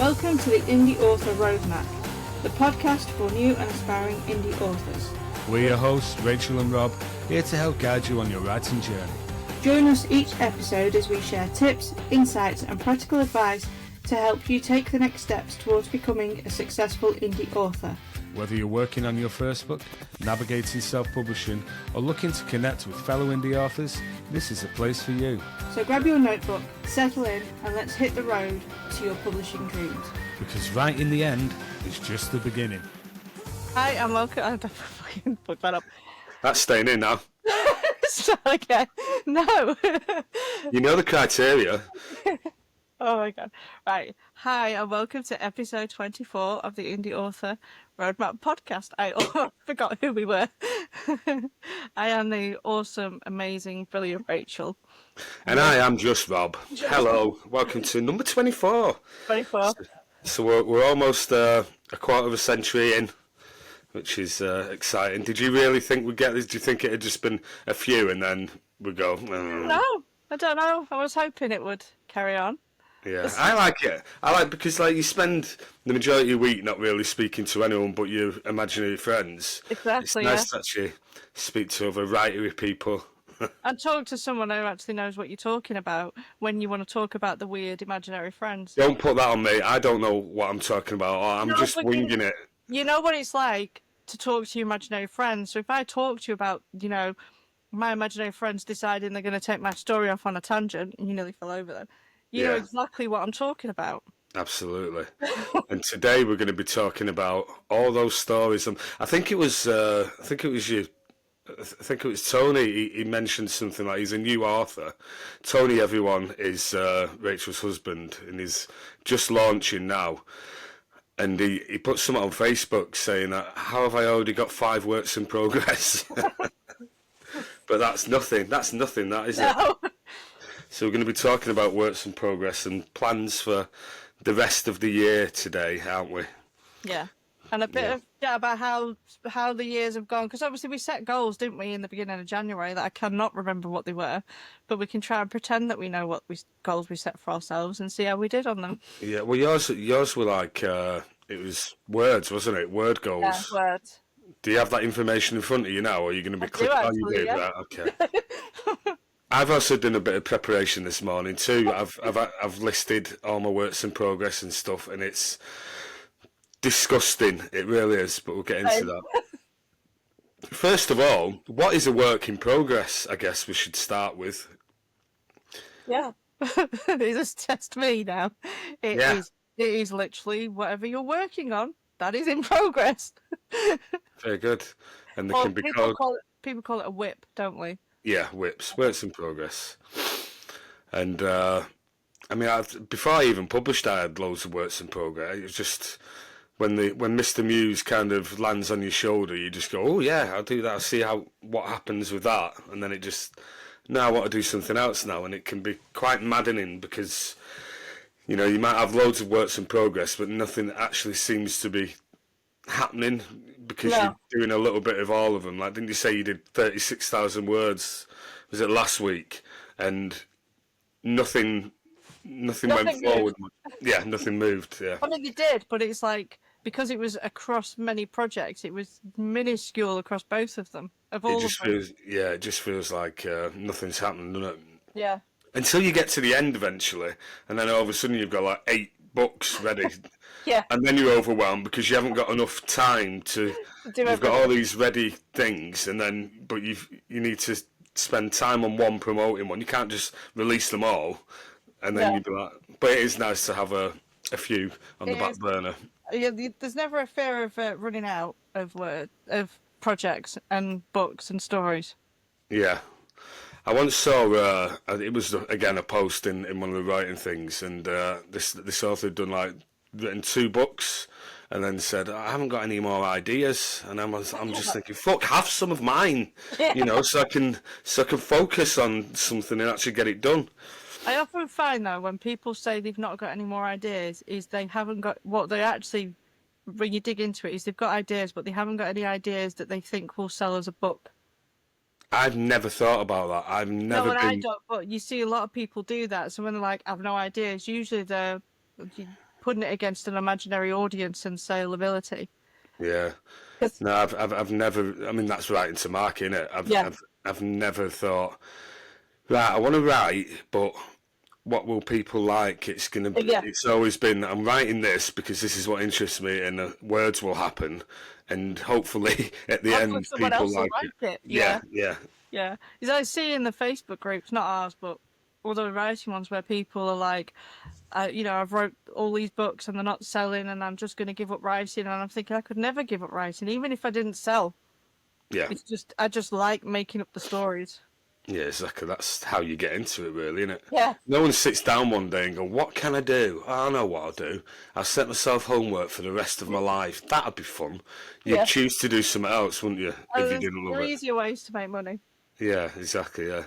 Welcome to the Indie Author Roadmap, the podcast for new and aspiring indie authors. We're your hosts, Rachel and Rob, here to help guide you on your writing journey. Join us each episode as we share tips, insights and practical advice to help you take the next steps towards becoming a successful indie author. Whether you're working on your first book, navigating self-publishing, or looking to connect with fellow indie authors, this is a place for you. So grab your notebook, settle in, and let's hit the road to your publishing dreams. Because right in the end, it's just the beginning. Hi, and welcome. I don't fucking put that up. That's staying in now. Start again. No. You know the criteria. Oh my god. Right. Hi, and welcome to episode 24 of the Indie Author Roadmap podcast. I forgot who we were. I am the awesome, amazing, brilliant Rachel. And I am just Rob. Hello. Welcome to number 24. 24. So we're almost a quarter of a century in, which is exciting. Did you really think we'd get this? Do you think it had just been a few and then we'd go? No, I don't know. I was hoping it would carry on. Yeah, I like it. Because you spend the majority of your week not really speaking to anyone but your imaginary friends. Exactly. It's nice to actually speak to other writery people. And talk to someone who actually knows what you're talking about when you want to talk about the weird imaginary friends. Don't put that on me. I don't know what I'm talking about. Or I'm just winging it. You know what it's like to talk to your imaginary friends. So if I talk to you about, my imaginary friends deciding they're going to take my story off on a tangent, and you nearly fell over then. You know exactly what I'm talking about. Absolutely. And today we're going to be talking about all those stories. I think it was Tony. He mentioned something like he's a new author. Tony, everyone, is Rachel's husband, and he's just launching now. And he put something on Facebook saying, "How have I already got 5 works in progress?" But that's nothing. That is it. So we're going to be talking about works in progress and plans for the rest of the year today, aren't we? Yeah. And a bit of about how the years have gone. Because obviously we set goals, didn't we, in the beginning of January that I cannot remember what they were. But we can try and pretend that we know what goals we set for ourselves and see how we did on them. Yeah, well, yours were like, it was words, wasn't it? Word goals. Yeah, words. Do you have that information in front of you now, or are you going to be clicking? Oh, you do, right, okay. I've also done a bit of preparation this morning too. I've listed all my works in progress and stuff, and it's disgusting. It really is, but we'll get into that. First of all, what is a work in progress? I guess we should start with. Yeah, they just test me now. It is literally whatever you're working on that is in progress. Very good, and they can be called. People call it a whip, don't we? Yeah, whips, works in progress. And, before I even published, I had loads of works in progress. It was just, when Mr. Muse kind of lands on your shoulder, you just go, oh yeah, I'll do that, I'll see what happens with that. And then now I want to do something else now. And it can be quite maddening because, you might have loads of works in progress, but nothing actually seems to be happening because you're doing a little bit of all of them. Like, didn't you say you did 36,000 words? Was it last week? And nothing went forward. Yeah, nothing moved. Yeah. I mean, it did, but it's like because it was across many projects, it was minuscule across both of them. It just feels like nothing's happened, doesn't it? Yeah. Until you get to the end eventually, and then all of a sudden you've got like 8 books ready. Yeah. And then you're overwhelmed because you haven't got enough time to. You've got all these ready things, but you need to spend time on one, promoting one. You can't just release them all, and then you'd be like. But it is nice to have a few on the back burner. Yeah, there's never a fear of running out of projects and books and stories. Yeah. I once saw, it was again a post in one of the writing things, and this author had written 2 books, and then said, I haven't got any more ideas, and I'm just thinking, fuck, have some of mine, so I can focus on something and actually get it done. I often find though when people say they've not got any more ideas, is they haven't got what they actually. When you dig into it, is they've got ideas, but they haven't got any ideas that they think will sell as a book. I've never thought about that. I've never been... I don't, but you see a lot of people do that. So when they're like, I've no ideas, usually they're putting it against an imaginary audience and saleability. Yeah. 'Cause- No, I've never. I mean, that's writing to market, innit? yeah, I've never thought, right, I want to write, but what will people like? yeah. It's always been, I'm writing this because this is what interests me, and words will happen, and hopefully at the Hopefully end someone people else will like it. like it. Yeah, Yeah, yeah, yeah. Because I see in the Facebook groups, not ours, but other writing ones, where people are like, I've wrote all these books and they're not selling, and I'm just going to give up writing. And I'm thinking I could never give up writing, even if I didn't sell. yeah. It's just I just like making up the stories. Yeah, exactly. That's how you get into it, really, isn't it? Yeah. No one sits down one day and go, "What can I do? Oh, I know what I'll do. I'll set myself homework for the rest of my life. That'd be fun." You'd Yeah. choose to do something else, wouldn't you, if you There's didn't love there are it? easier ways to make money. Yeah, exactly. Yeah,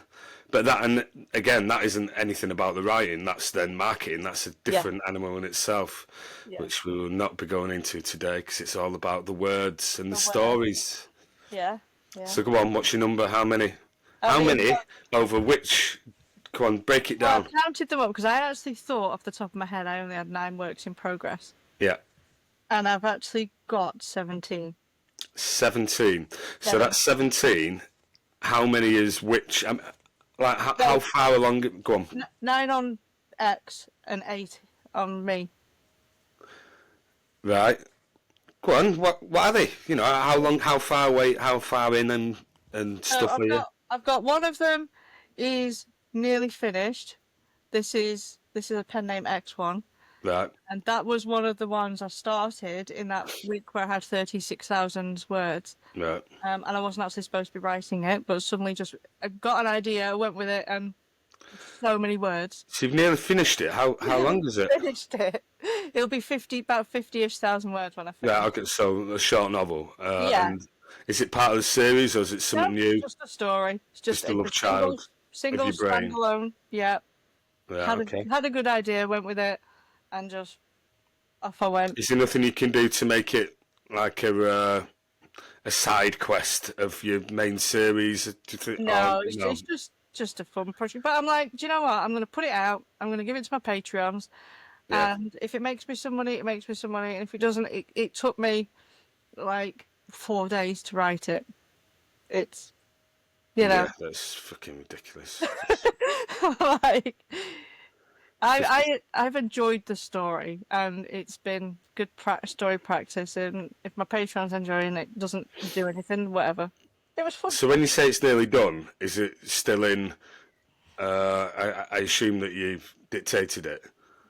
but that, and again, that isn't anything about the writing. That's then marketing. That's a Yeah. different animal in itself, Yeah. which we will not be going into today because it's all about the words and the The word. stories. Yeah. Yeah. So go on, what's your number? How many? I How mean, many over which? Come on, break it well, down. I counted them up because I actually thought off the top of my head I only had 9 works in progress, Yeah. and I've actually got 17. 17. So Seven. that's 17. How many is which? Like, how No, far along? Go on. 9 on X and 8 on me. Right. Go on. What are they? You know, how long, how far away, how far in and So stuff are you? I've got one of them is nearly finished. This is a pen name X1. Right. And that was one of the ones I started in that week where I had 36,000 words. Right. And I wasn't actually supposed to be writing it, but suddenly just I got an idea, went with it, and so many words. So you've nearly finished it. How long is it? Finished it. It'll be about 50-ish thousand words when I Right. finish. Okay. So a short novel. Yeah. And is it part of the series or is it No, something new? just a story. Just a It's love a single, child of single your brain. standalone. Yeah. Right. Okay. Had a good idea, went with it, and just off I went. Is there nothing you can do to make it like a side quest of your main series? Do you think, No, no. it's just a fun project. But I'm like, do you know what? I'm going to put it out. I'm going to give it to my Patreons, Yeah. and if it makes me some money, it makes me some money. And if it doesn't, it took me like 4 days to write it. It's Yeah, that's fucking ridiculous. like I've enjoyed the story, and it's been good story practice. And if my Patreon's enjoying it, doesn't do anything, whatever. It was fun. So when you say it's nearly done, is it still in? I assume that you've dictated it.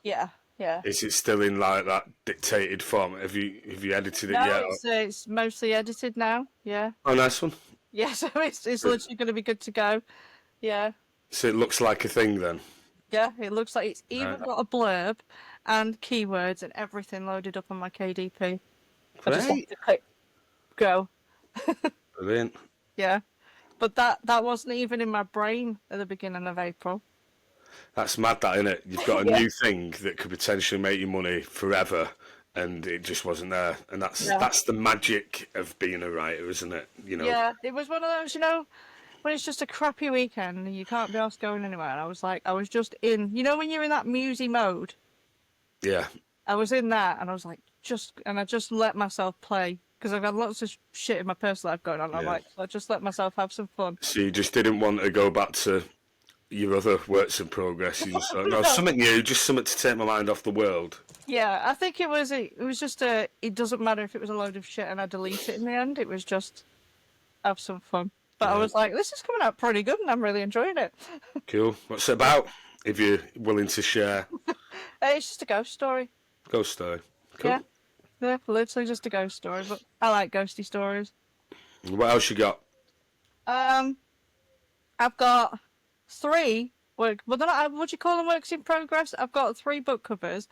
Yeah, yeah. Is it still in like that dictated form? Have you edited it No, yet? it's mostly edited now. Yeah, Oh, nice one. yeah. So it's literally going to be good to go. Yeah, So it looks like a thing then. yeah. It looks like it's even Right. got a blurb and keywords and everything loaded up on my KDP. I just have Great. to click go. Brilliant. Yeah, but that wasn't even in my brain at the beginning of April. That's mad, that, isn't it? You've got a Yeah. new thing that could potentially make you money forever, and it just wasn't there. And Yeah. that's the magic of being a writer, isn't it? You know. Yeah, it was one of those, when it's just a crappy weekend and you can't be asked going anywhere. And I was like, I was just in, when you're in that musy mode. Yeah. I was in that, and I was like, I just let myself play because I've got lots of shit in my personal life going on. I'm Yeah. like, I just let myself have some fun. So you just didn't want to go back to your other works in progress. You just thought, no, No. something new, just something to take my mind off the world. Yeah, I think it was just it doesn't matter if it was a load of shit and I delete it in the end. It was just have some fun. But I was like, this is coming out pretty good and I'm really enjoying it. Cool. What's it about? If you're willing to share. It's just a ghost story. Ghost story. Cool. Yeah. Yeah, literally just a ghost story, but I like ghosty stories. What else you got? I've got 3 work. Well, they're not. What do you call them? Works in progress. I've got 3 book covers,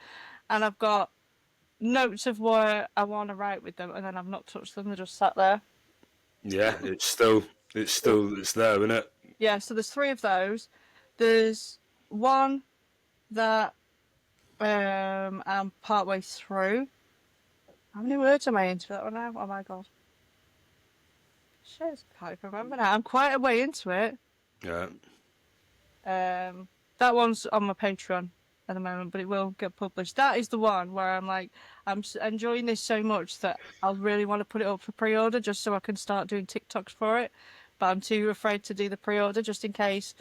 and I've got notes of what I want to write with them, and then I've not touched them. They're just sat there. Yeah, it's there, isn't it? Yeah. So there's 3 of those. There's one that I'm partway through. How many words am I into that one now? Oh my god. Shit, I can't even remember now. I'm quite a way into it. Yeah. That one's on my Patreon. at the moment, but it will get published. That is the one where I'm like, enjoying this so much that I really want to put it up for pre-order just so I can start doing TikToks for it. But I'm too afraid to do the pre-order just in case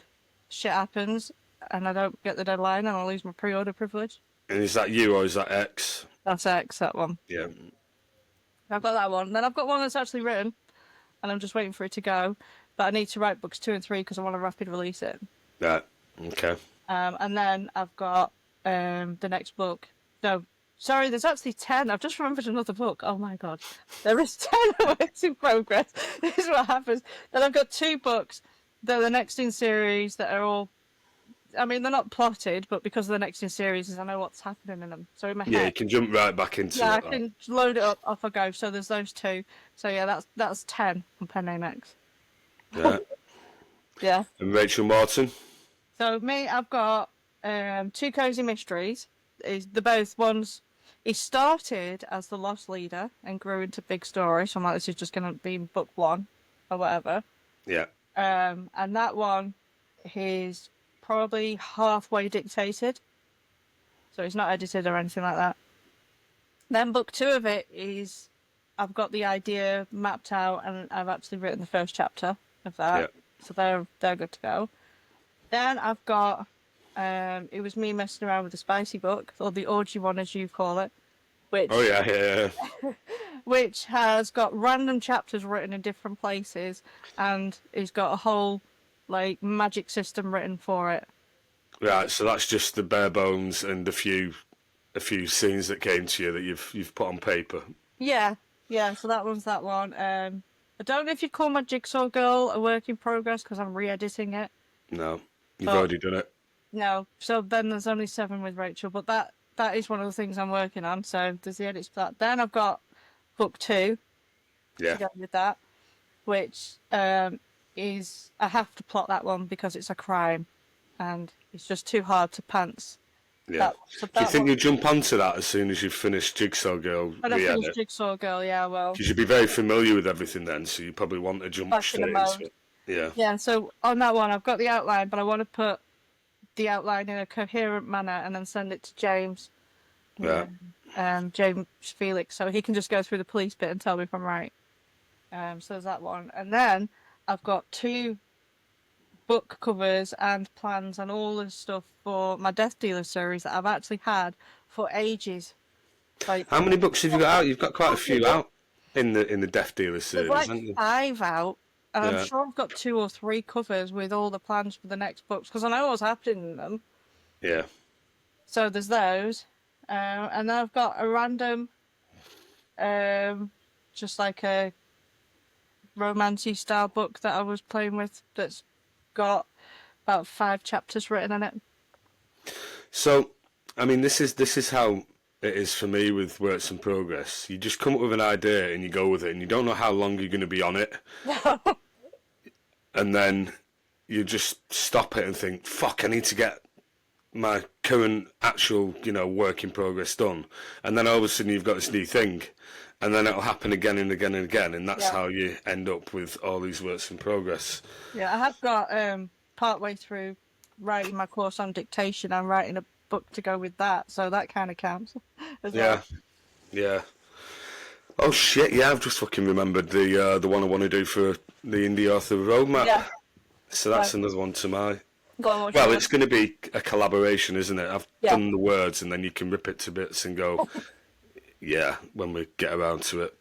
shit happens and I don't get the deadline and I lose my pre-order privilege. And is that you or is that X? That's X, that one. Yeah. I've got that one. Then I've got one that's actually written and I'm just waiting for it to go. But I need to write books 2 and 3 because I want to rapid release it. Right. Okay. And then I've got the next book. No, sorry, there's actually 10. I've just remembered another book. Oh my God. There is 10 works in progress. This is what happens. Then I've got 2 books. They're the next in series that are all, I mean, they're not plotted, but because of the next in series, I know what's happening in them. So in my head. Yeah, you can jump right back into Yeah, it. I can load it up, off I go. So there's those 2. So yeah, that's 10 on Pen Name X. Yeah. Yeah. And Rachel Morton? So me, I've got 2 cozy mysteries. The both ones. He started as the Lost Leader and grew into big story. So I'm like, this is just going to be book 1 or whatever. Yeah. And that one, he's probably halfway dictated, so it's not edited or anything like that. Then book 2 of it is, I've got the idea mapped out and I've actually written the first chapter of that. Yeah. So they're good to go. Then I've got it was me messing around with the spicy book, or the orgy one as you call it, which Oh yeah. which has got random chapters written in different places and it's got a whole like magic system written for it. Right. So that's just the bare bones and a few scenes that came to you that you've put on paper. Yeah, so that one's that one. I don't know if you'd call my Jigsaw Girl a work in progress because I'm re-editing it. No, you've But- already done it. No, so then there's only 7 with Rachel, but that is one of the things I'm working on. So there's the edits for that. Then I've got book 2 Yeah. to go with that, which is I have to plot that one because it's a crime, and it's just too hard to pants. Yeah. Do you think you'll jump onto that as soon as you've finished Jigsaw Girl When I finish re-edit? Jigsaw Girl, yeah, well, Because you'd be very familiar with everything then, so you probably want to jump Back in straight the into mode. it. Yeah. yeah. So on that one, I've got the outline, but I want to put the outline in a coherent manner and then send it to James, Yeah. James Felix, so he can just go through the police bit and tell me if I'm right. So there's that one, and then I've got 2 book covers and plans and all this stuff for my Death Dealer series that I've actually had for ages. Like How many books have you got out? You've got quite a few out in the Death Dealer series, there's haven't you? like 5 out, and Yeah. I'm sure I've got 2 or 3 covers with all the plans for the next books because I know what's happening in them. Yeah. So there's those, and then I've got a random, just like a romancy style book that I was playing with that's got about 5 chapters written in it. So, I mean, this is how it is for me with works in progress. You just come up with an idea and you go with it, and you don't know how long you're going to be on it, and then you just stop it and think, "Fuck, I need to get my current actual, work in progress done." And then all of a sudden you've got this new thing, and then it'll happen again and again and again, and that's Yeah. how you end up with all these works in progress. Yeah, I have got partway through writing my course on dictation. I'm writing a book to go with that, so that kind of counts as Yeah, well. yeah. Oh shit! Yeah, I've just fucking remembered the one I want to do for the Indie Author Roadmap. Yeah. So that's Right. another one to my. Go on, what's Well, your it's going to be a collaboration, isn't it? I've Yeah. done the words, and then you can rip it to bits and go, yeah, when we get around to it.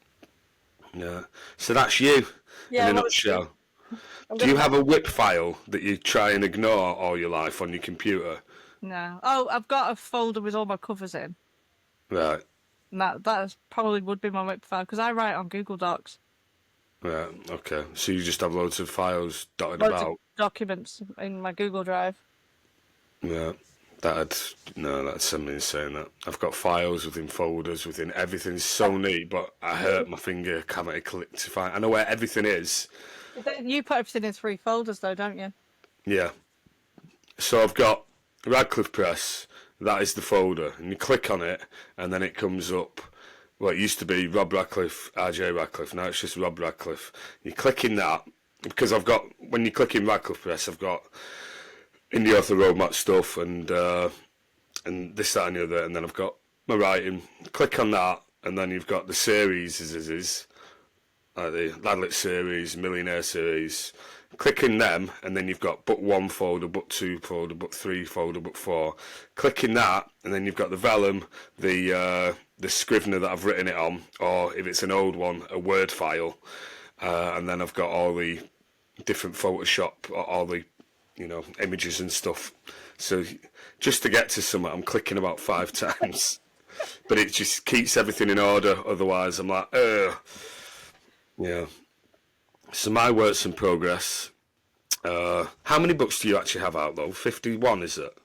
Yeah. So that's you Yeah, in a well, it's nutshell. I'm Do you gonna- have a whip file that you try and ignore all your life on your computer? No. Oh, I've got a folder with all my covers in. Right. And that probably would be my whip file because I write on Google Docs. Right. Okay. So you just have loads of files dotted Loads about. of documents in my Google Drive. Yeah. That'd send me insane. That I've got files within folders within everything's so neat, but I hurt my finger having to click to find. I know where everything is. You put everything in 3 folders though, don't you? Yeah. So I've got Radcliffe Press. That is the folder, and you click on it, and then it comes up. Well, it used to be Rob Radcliffe, RJ Radcliffe. Now it's just Rob Radcliffe. You click in that because when you click in Radcliffe Press, I've got Indie Author Roadmap stuff and and this, that, and the other, and then I've got my writing. Click on that, and then you've got the series, like the Ladlet series, Millionaire series. Click in them, and then you've got book 1 folder, book 2 folder, book 3 folder, book 4. Click in that, and then you've got the vellum, the Scrivener that I've written it on, or if it's an old one, a Word file. And then I've got all the different Photoshop, all the images and stuff. So just to get to something, I'm clicking about 5 times, but it just keeps everything in order. Otherwise, I'm like, yeah. So my works in progress. How many books do you actually have out though? 51, is it?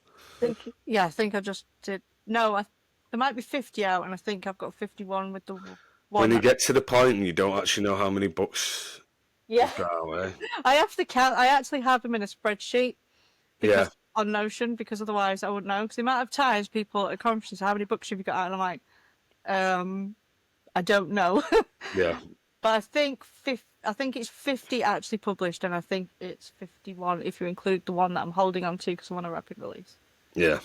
I think I just did. No, there might be 50 out, and I think I've got 51 with the one. When you get to the point and you don't actually know how many books Yeah, you've got out, eh? I have to count. I actually have them in a spreadsheet Yeah, on Notion, because otherwise I wouldn't know. Because the amount of times people at conferences, how many books have you got out? And I'm like, I don't know. yeah, But I think it's 50 actually published, and I think it's 51 if you include the one that I'm holding on to because I want a rapid release. yeah.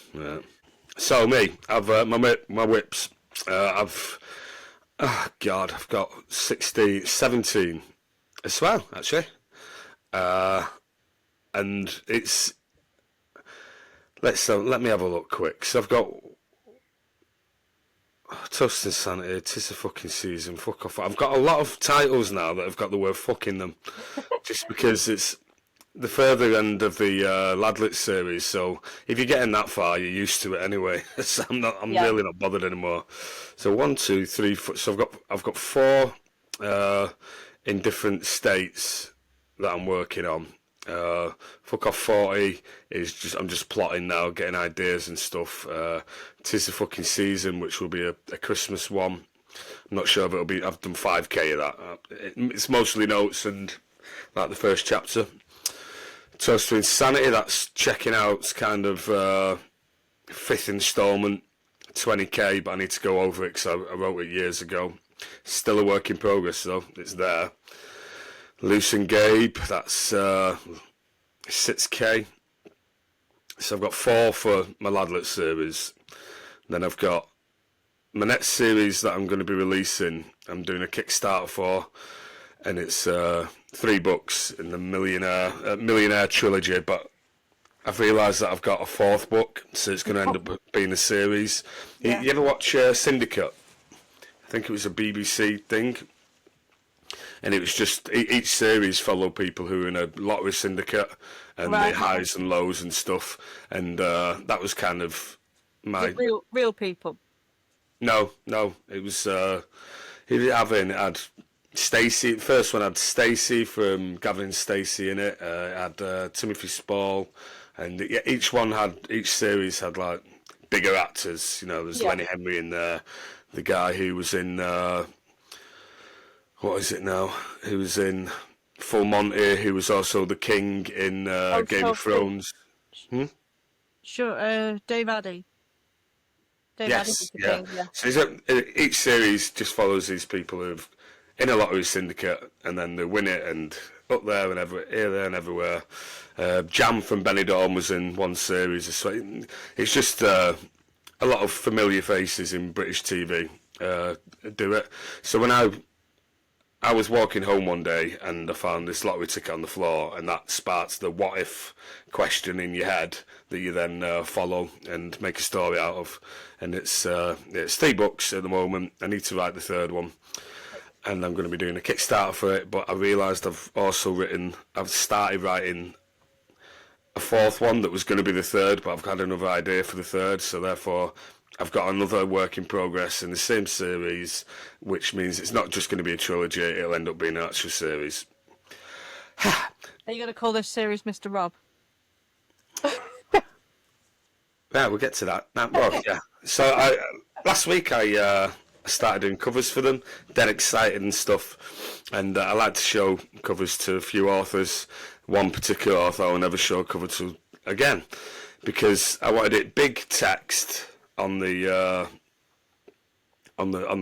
So me, I've my whips. I've got 17 as well, actually. And it's let me have a look quick. So I've got Toast Insanity, 'Tis a Fucking Season, Fuck Off. I've got a lot of titles now that have got the word fuck in them, just because it's the further end of the Ladlet series. So if you're getting that far, you're used to it anyway. So I'm really not bothered anymore. So 1, 2, 3, 4. So I've got 4 in different states that I'm working on. Fuck Off 40 is I'm just plotting now, getting ideas and stuff. 'Tis the Fucking Season, which will be a Christmas one. I'm not sure if it'll be. I've done 5k of that. It's mostly notes and like the first chapter. Toast to Insanity, that's checking out. It's kind of 5th instalment, 20k, but I need to go over it because I wrote it years ago. Still a work in progress though. It's there. Loose and Gabe, that's 6k. So I've got 4 for my Ladlet series. Then I've got my next series that I'm going to be releasing. I'm doing a Kickstarter for, and it's 3 books in the Millionaire trilogy. But I've realised that I've got a 4th book, so it's going to end up being a series. Yeah. You ever watch Syndicate? I think it was a BBC thing. And it was just each series followed people who were in a lottery syndicate and the highs and lows and stuff. And that was kind of my real people. No, it was. It had Stacey. First one had Stacey from Gavin and Stacey in it. It had Timothy Spall, and each series had like bigger actors. There's Lenny Henry in there, the guy who was in. What is it now? Who was in Full Monty, who was also the king in Game of Thrones. Sure, Dave Addy. Yes, yeah. So each series just follows these people who've in a lottery syndicate, and then they win it, and up there and here, there, and everywhere. Jam from Benidorm was in one series. It's just a lot of familiar faces in British TV do it. So when I was walking home one day and I found this lottery ticket on the floor, and that sparks the what if question in your head that you then follow and make a story out of. And it's 3 books at the moment. I need to write the 3rd one, and I'm going to be doing a Kickstarter for it. But I realised I've started writing a 4th one that was going to be the 3rd, but I've had another idea for the 3rd, so therefore I've got another work in progress in the same series, which means it's not just going to be a trilogy, it'll end up being an actual series. Are you going to call this series Mr. Rob? Yeah, we'll get to that. Yeah. So last week I started doing covers for them, dead excited and stuff, and I like to show covers to a few authors. One particular author I'll never show a cover to again, because I wanted it big text on the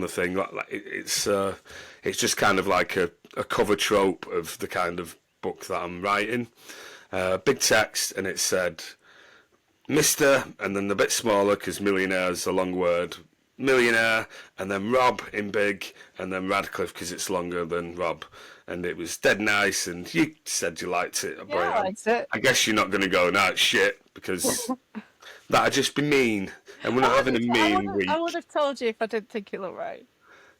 thing. It's just kind of like a cover trope of the kind of book that I'm writing. Big text, and it said, Mr. and then a bit smaller because millionaire is a long word. Millionaire, and then Rob in big, and then Radcliffe because it's longer than Rob. And it was dead nice, and you said you liked it. Yeah, I liked it. I guess you're not going to go, no, it's shit, because that'd just be mean. And we're not having a mean week. I would have told you if I didn't think it looked right.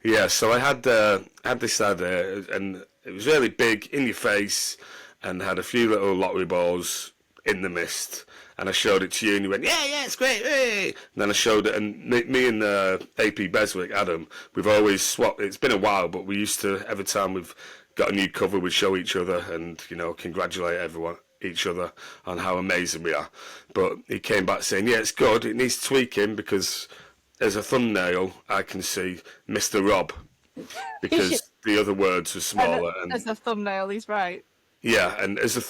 Yeah, so I had this idea, and it was really big, in your face, and had a few little lottery balls in the mist. And I showed it to you, and you went, yeah, it's great, hey! And then I showed it, and me and AP Beswick, Adam, we've always swapped. It's been a while, but we used to, every time we've got a new cover, we'd show each other and, congratulate each other on how amazing we are. But he came back saying, yeah, it's good, it needs tweaking, because as a thumbnail, I can see Mr. Rob, because the other words were smaller. And as a thumbnail, he's right. Yeah, and as a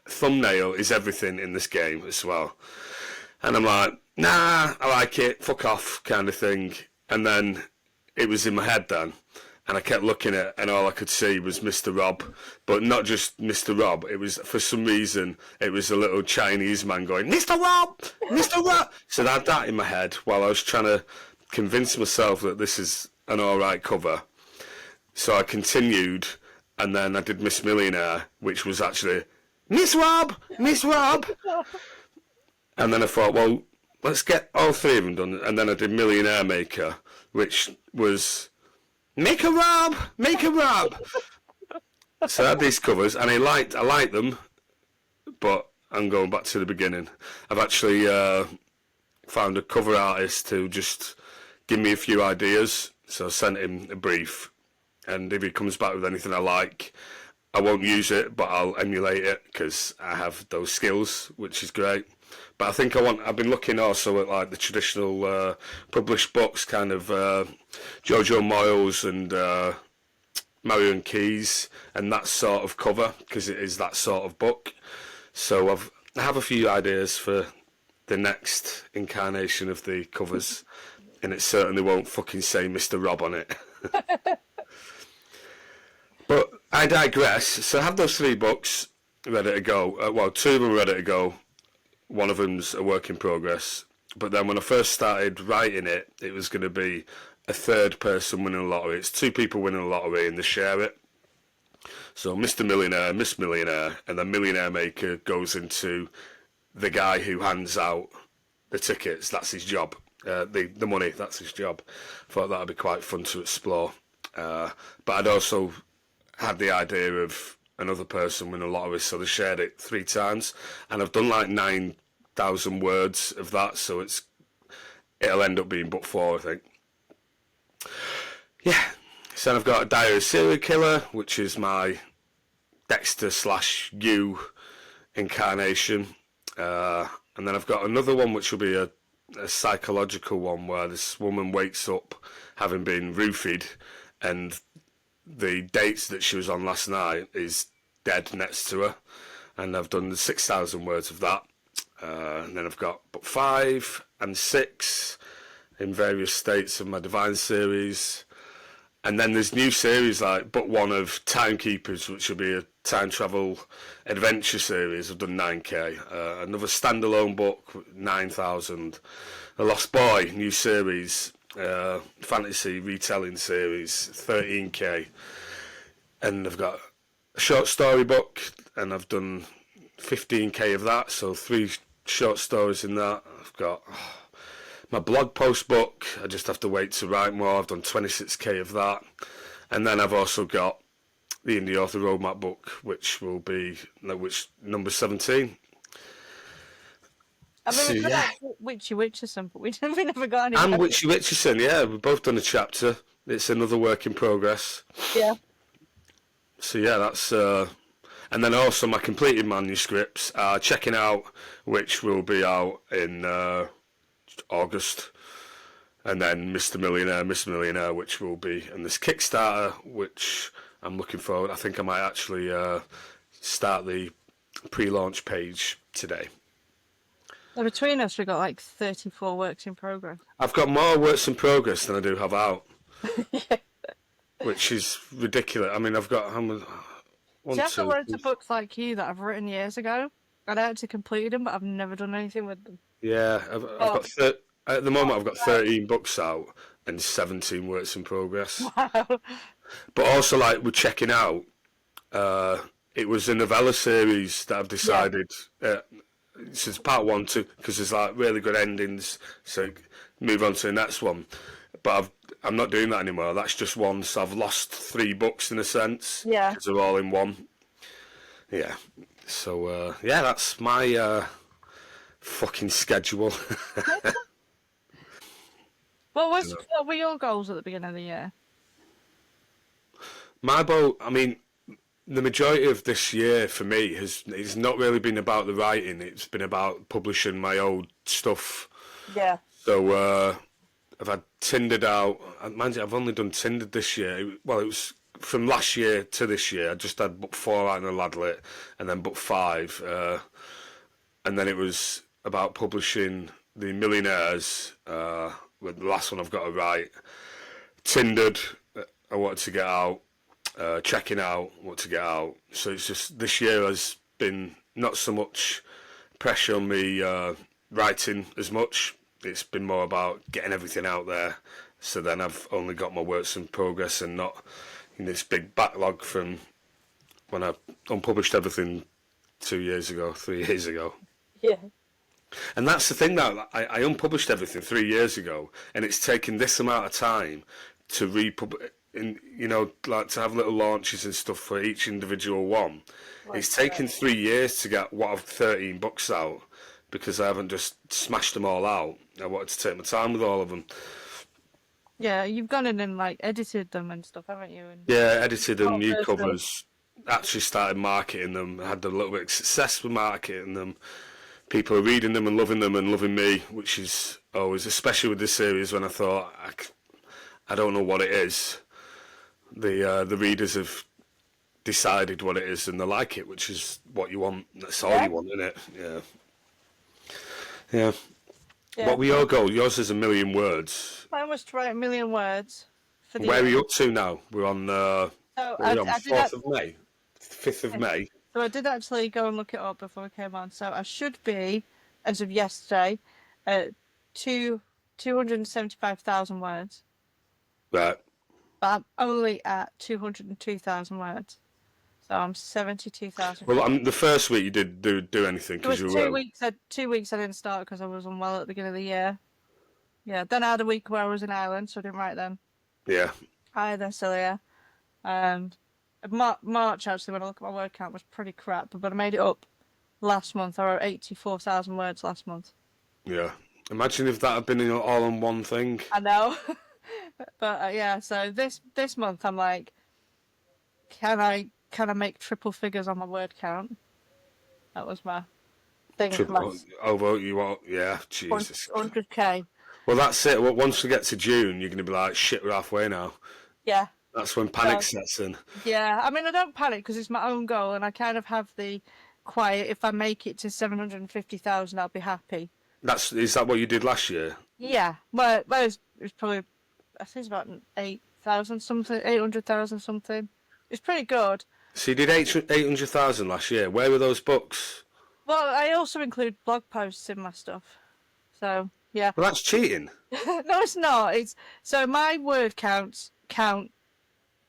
thumbnail is everything in this game as well. And I'm like, nah, I like it, fuck off, kind of thing. And then it was in my head then, and I kept looking at it, and all I could see was Mr. Rob, but not just Mr. Rob. It was, for some reason, it was a little Chinese man going, Mr. Rob, Mr. Rob. So I had that in my head while I was trying to convince myself that this is an all right cover. So I continued, and then I did Miss Millionaire, which was actually Miss Rob, Miss Rob. And then I thought, well, let's get all three of them done. And then I did Millionaire Maker, which was Make a Rob, Make a Rob. So I had these covers, and I liked them, but I'm going back to the beginning. I've actually found a cover artist to just give me a few ideas. So I sent him a brief, and if he comes back with anything I like, I won't use it, but I'll emulate it because I have those skills, which is great. But I think I've been looking also at like the traditional published books, kind of Jojo Moyles and Marion Keyes, and that sort of cover, because it is that sort of book. So I have a few ideas for the next incarnation of the covers, and it certainly won't fucking say Mr. Rob on it. But I digress. So I have those three books ready to go. Well, two of them are ready to go. One of them's a work in progress. But then when I first started writing it, it was going to be a third person winning a lottery. It's two people winning a lottery and they share it. So Mr. Millionaire, Miss Millionaire, and then Millionaire Maker goes into the guy who hands out the tickets. That's his job. The money, that's his job. I thought that would be quite fun to explore. But I'd also had the idea of another person win a lottery, so they shared it 3 times, and I've done like 9,000 words of that, so it'll end up being book 4, I think. Yeah. So then I've got a Diary of a Serial Killer, which is my Dexter/You incarnation, and then I've got another one which will be a psychological one where this woman wakes up having been roofied, and the dates that she was on last night is dead next to her, and I've done 6,000 words of that. And then I've got book 5 and 6 in various states of my Divine series. And then there's new series like book 1 of Timekeepers, which will be a time travel adventure series. I've done 9k. Another standalone book, 9,000. A Lost Boy, new series. Fantasy retelling series, 13k. And I've got a short story book, and I've done 15k of that, so 3 short stories in that. I've got my blog post book, I just have to wait to write more. I've done 26k of that. And then I've also got the Indie Author Roadmap book, which number 17. I mean, we've got Witchy Witcherson, but we never got any. And Witchy Witcherson, yeah, we've both done a chapter. It's another work in progress. Yeah. So yeah, that's and then also my completed manuscripts are checking out, which will be out in August, and then Mr. Millionaire, Miss Millionaire, which will be in this Kickstarter, which I'm looking forward. I think I might actually start the pre-launch page today. So between us, we've got like 34 works in progress. I've got more works in progress than I do have out, which is ridiculous. I mean, I've got how many? Do you have loads of books like you that I've written years ago? I'd actually completed them, but I've never done anything with them. Yeah, I've Oh, got at the moment I've got right. 13 books out and 17 works in progress. Wow. But also, like, we're checking out. It was a novella series that I've Yeah. decided. Since part one, too, because there's like really good endings. So move on to the next one. But I'm not doing that anymore. That's just one. So I've lost 3 books in a sense Yeah. because they're all in one. Yeah. So yeah, that's my fucking schedule. What were your goals at the beginning of the year? My boat. I mean, the majority of this year for me has it's not really been about the writing. It's been about publishing my old stuff. Yeah. So I've had Tindered out. Mind you, I've only done Tindered this year. Well, it was from last year to this year. I just had book 4 out in a Ladlet, and then book 5, and then it was about publishing the Millionaires. With the last one I've got to write. Tindered, I wanted to get out. Checking out, what to get out. So it's just this year has been not so much pressure on me writing as much. It's been more about getting everything out there. So then I've only got my works in progress and not this big backlog from when I unpublished everything 2 years ago, 3 years ago. Yeah. And that's the thing now. I unpublished everything 3 years ago, and it's taken this amount of time to republish. In like to have little launches and stuff for each individual one. It's taken 3 years to get 13 books out because I haven't just smashed them all out. I wanted to take my time with all of them. Yeah, you've gone in and like edited them and stuff, haven't you? And Yeah, edited them, new First them. covers. Actually started marketing them. Had a little bit of success with marketing them. People are reading them and loving me, which is always, especially with this series when I thought I don't know what it is. The readers have decided what it is and they like it, which is what you want. That's all Yeah. you want, isn't it? Yeah. Yeah. Yeah. What were your goal? Yours is 1,000,000 words. Mine was to write 1,000,000 words for the Where are year. you up to now? We're on So what are we on? I did that. 4th of May? 5th of May? So I did actually go and look it up before I came on. So I should be, as of yesterday, at 275,000 words. Right. But I'm only at 202,000 words. So I'm 72,000. Well, the first week you did do anything It because was you were 2 weeks. 2 weeks I didn't start because I was unwell at the beginning of the year. Yeah. Then I had a week where I was in Ireland, so I didn't write then yeah. either. So yeah. March actually, when I look at my word count, was pretty crap. But I made it up last month. I wrote 84,000 words last month. Yeah. Imagine if that had been all on one thing. I know. But yeah, so this month I'm like, can I make triple figures on my word count? That was my thing. Although you are, yeah, Jesus. 100k. Well, that's it. Well, once we get to June, you're going to be like, shit, we're halfway now. Yeah. That's when panic sets in. Yeah. I mean, I don't panic because it's my own goal, and I kind of have the quiet. If I make it to 750,000, I'll be happy. Is that what you did last year? Yeah. Well, it was probably, I think it's about 8,000 something, 800,000 something. It's pretty good. So you did 800,000 last year. Where were those books? Well, I also include blog posts in my stuff. So, yeah. Well, that's cheating. No, it's not. It's so my word count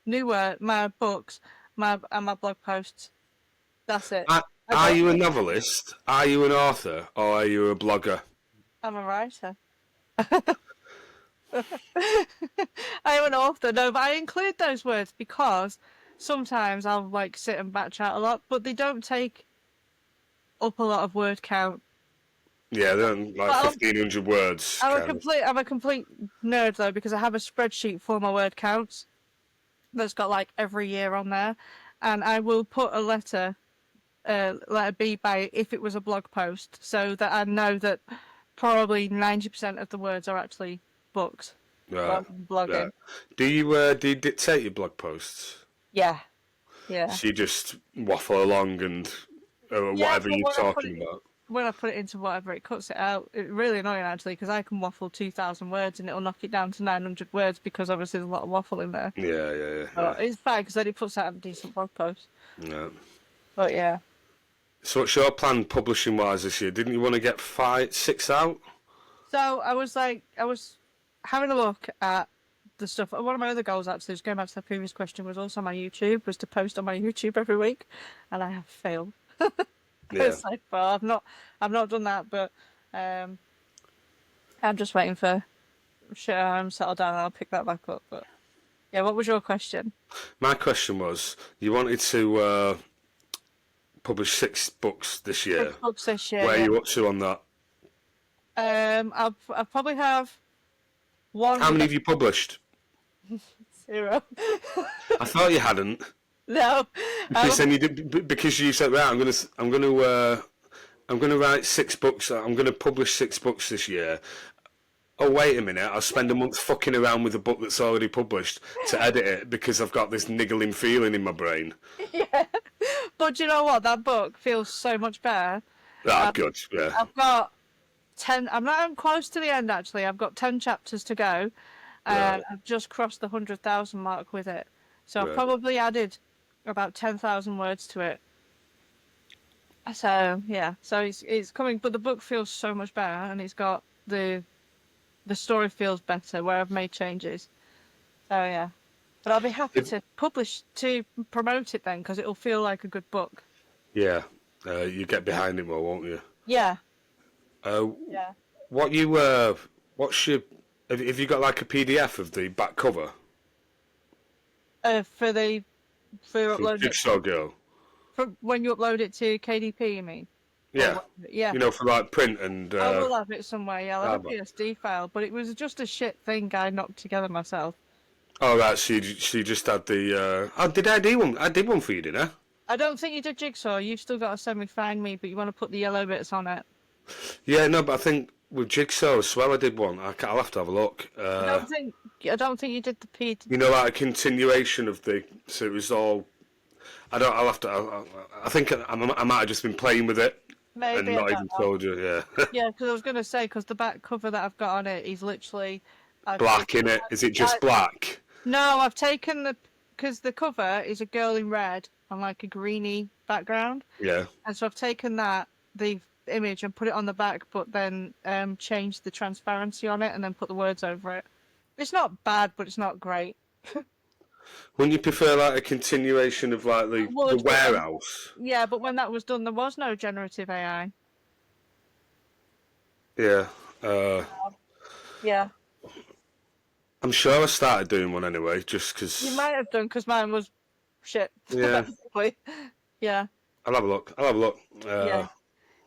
new word, my books, and my blog posts. That's it. Are you a novelist? Are you an author? Or are you a blogger? I'm a writer. I am an author. No, but I include those words because sometimes I'll like sit and batch out a lot, but they don't take up a lot of word count. Yeah, they're like 1,500 words. I'm a complete nerd though because I have a spreadsheet for my word counts that's got like every year on there, and I will put a letter B by it if it was a blog post, so that I know that probably 90% of the words are actually books. Right. Blogging. Right. Do you dictate your blog posts? Yeah. Yeah. So you just waffle along and whatever you're talking about. When I put it into whatever, it cuts it out. It's really annoying actually because I can waffle 2,000 words and it'll knock it down to 900 words because obviously there's a lot of waffle in there. Yeah. But it's fine because then it puts out a decent blog post. Yeah. But yeah. So what's your plan publishing wise this year? Didn't you want to get 6 out? So I was having a look at the stuff. One of my other goals, actually, just going back to the previous question, was also on my YouTube, was to post on my YouTube every week, and I have failed. Yeah. So far, I've not done that, but um, I'm just waiting for shit settle down, and I'll pick that back up. But yeah, what was your question? My question was, you wanted to publish 6 books this year. 6 books this year. Where are Yeah. you up to on that? I'll probably have one. How many have you published? 0. I thought you hadn't. No. Because then you did, because you said, right, I'm gonna write 6 books. I'm gonna publish 6 books this year. Oh, wait a minute! I'll spend a month fucking around with a book that's already published to edit it because I've got this niggling feeling in my brain. Yeah. But you know what? That book feels so much better. Good. Yeah. I've got 10. I'm close to the end, actually. I've got 10 chapters to go. Right. I've just crossed the 100,000 mark with it. So I've Right. probably added about 10,000 words to it. So yeah, so it's coming, but the book feels so much better, and it's got the story feels better where I've made changes. So yeah, but I'll be happy to promote it then, because it'll feel like a good book. Yeah. You get behind it more, won't you? Yeah, Uh, yeah. What's your? Have you got like a PDF of the back cover For from uploading it, Jigsaw Girl? for when you upload it to KDP, you mean? Yeah. Yeah. You know, for like print and. I will have it somewhere. Yeah, I'll have a but- PSD file, but it was just a shit thing I knocked together myself. Oh right, she just had the. Oh, did I do one? I did one for you, didn't I? I don't think you did Jigsaw. You've still got to send me Find Me, but you want to put the yellow bits on it. Yeah, no, but I think with Jigsaw as well, I did one. I'll have to have a look. I don't think you did the P. You know, like a continuation of the. So it was all. I don't. I'll have to. I think I might have just been playing with it Maybe and I not don't even know. told you. Yeah. Yeah, because I was going to say, because the back cover that I've got on it is literally Black in it. Is it just black? No, I've taken because the cover is a girl in red on like a greeny background, Yeah. and so I've taken the image and put it on the back, but then changed the transparency on it and then put the words over it. It's not bad, but it's not great. Wouldn't you prefer like a continuation of like the would, but warehouse? Yeah, but when that was done, there was no generative AI. Yeah. Yeah. I'm sure I started doing one anyway, just because. You might have done, because mine was shit. Yeah. Basically. Yeah. I'll have a look. Yeah.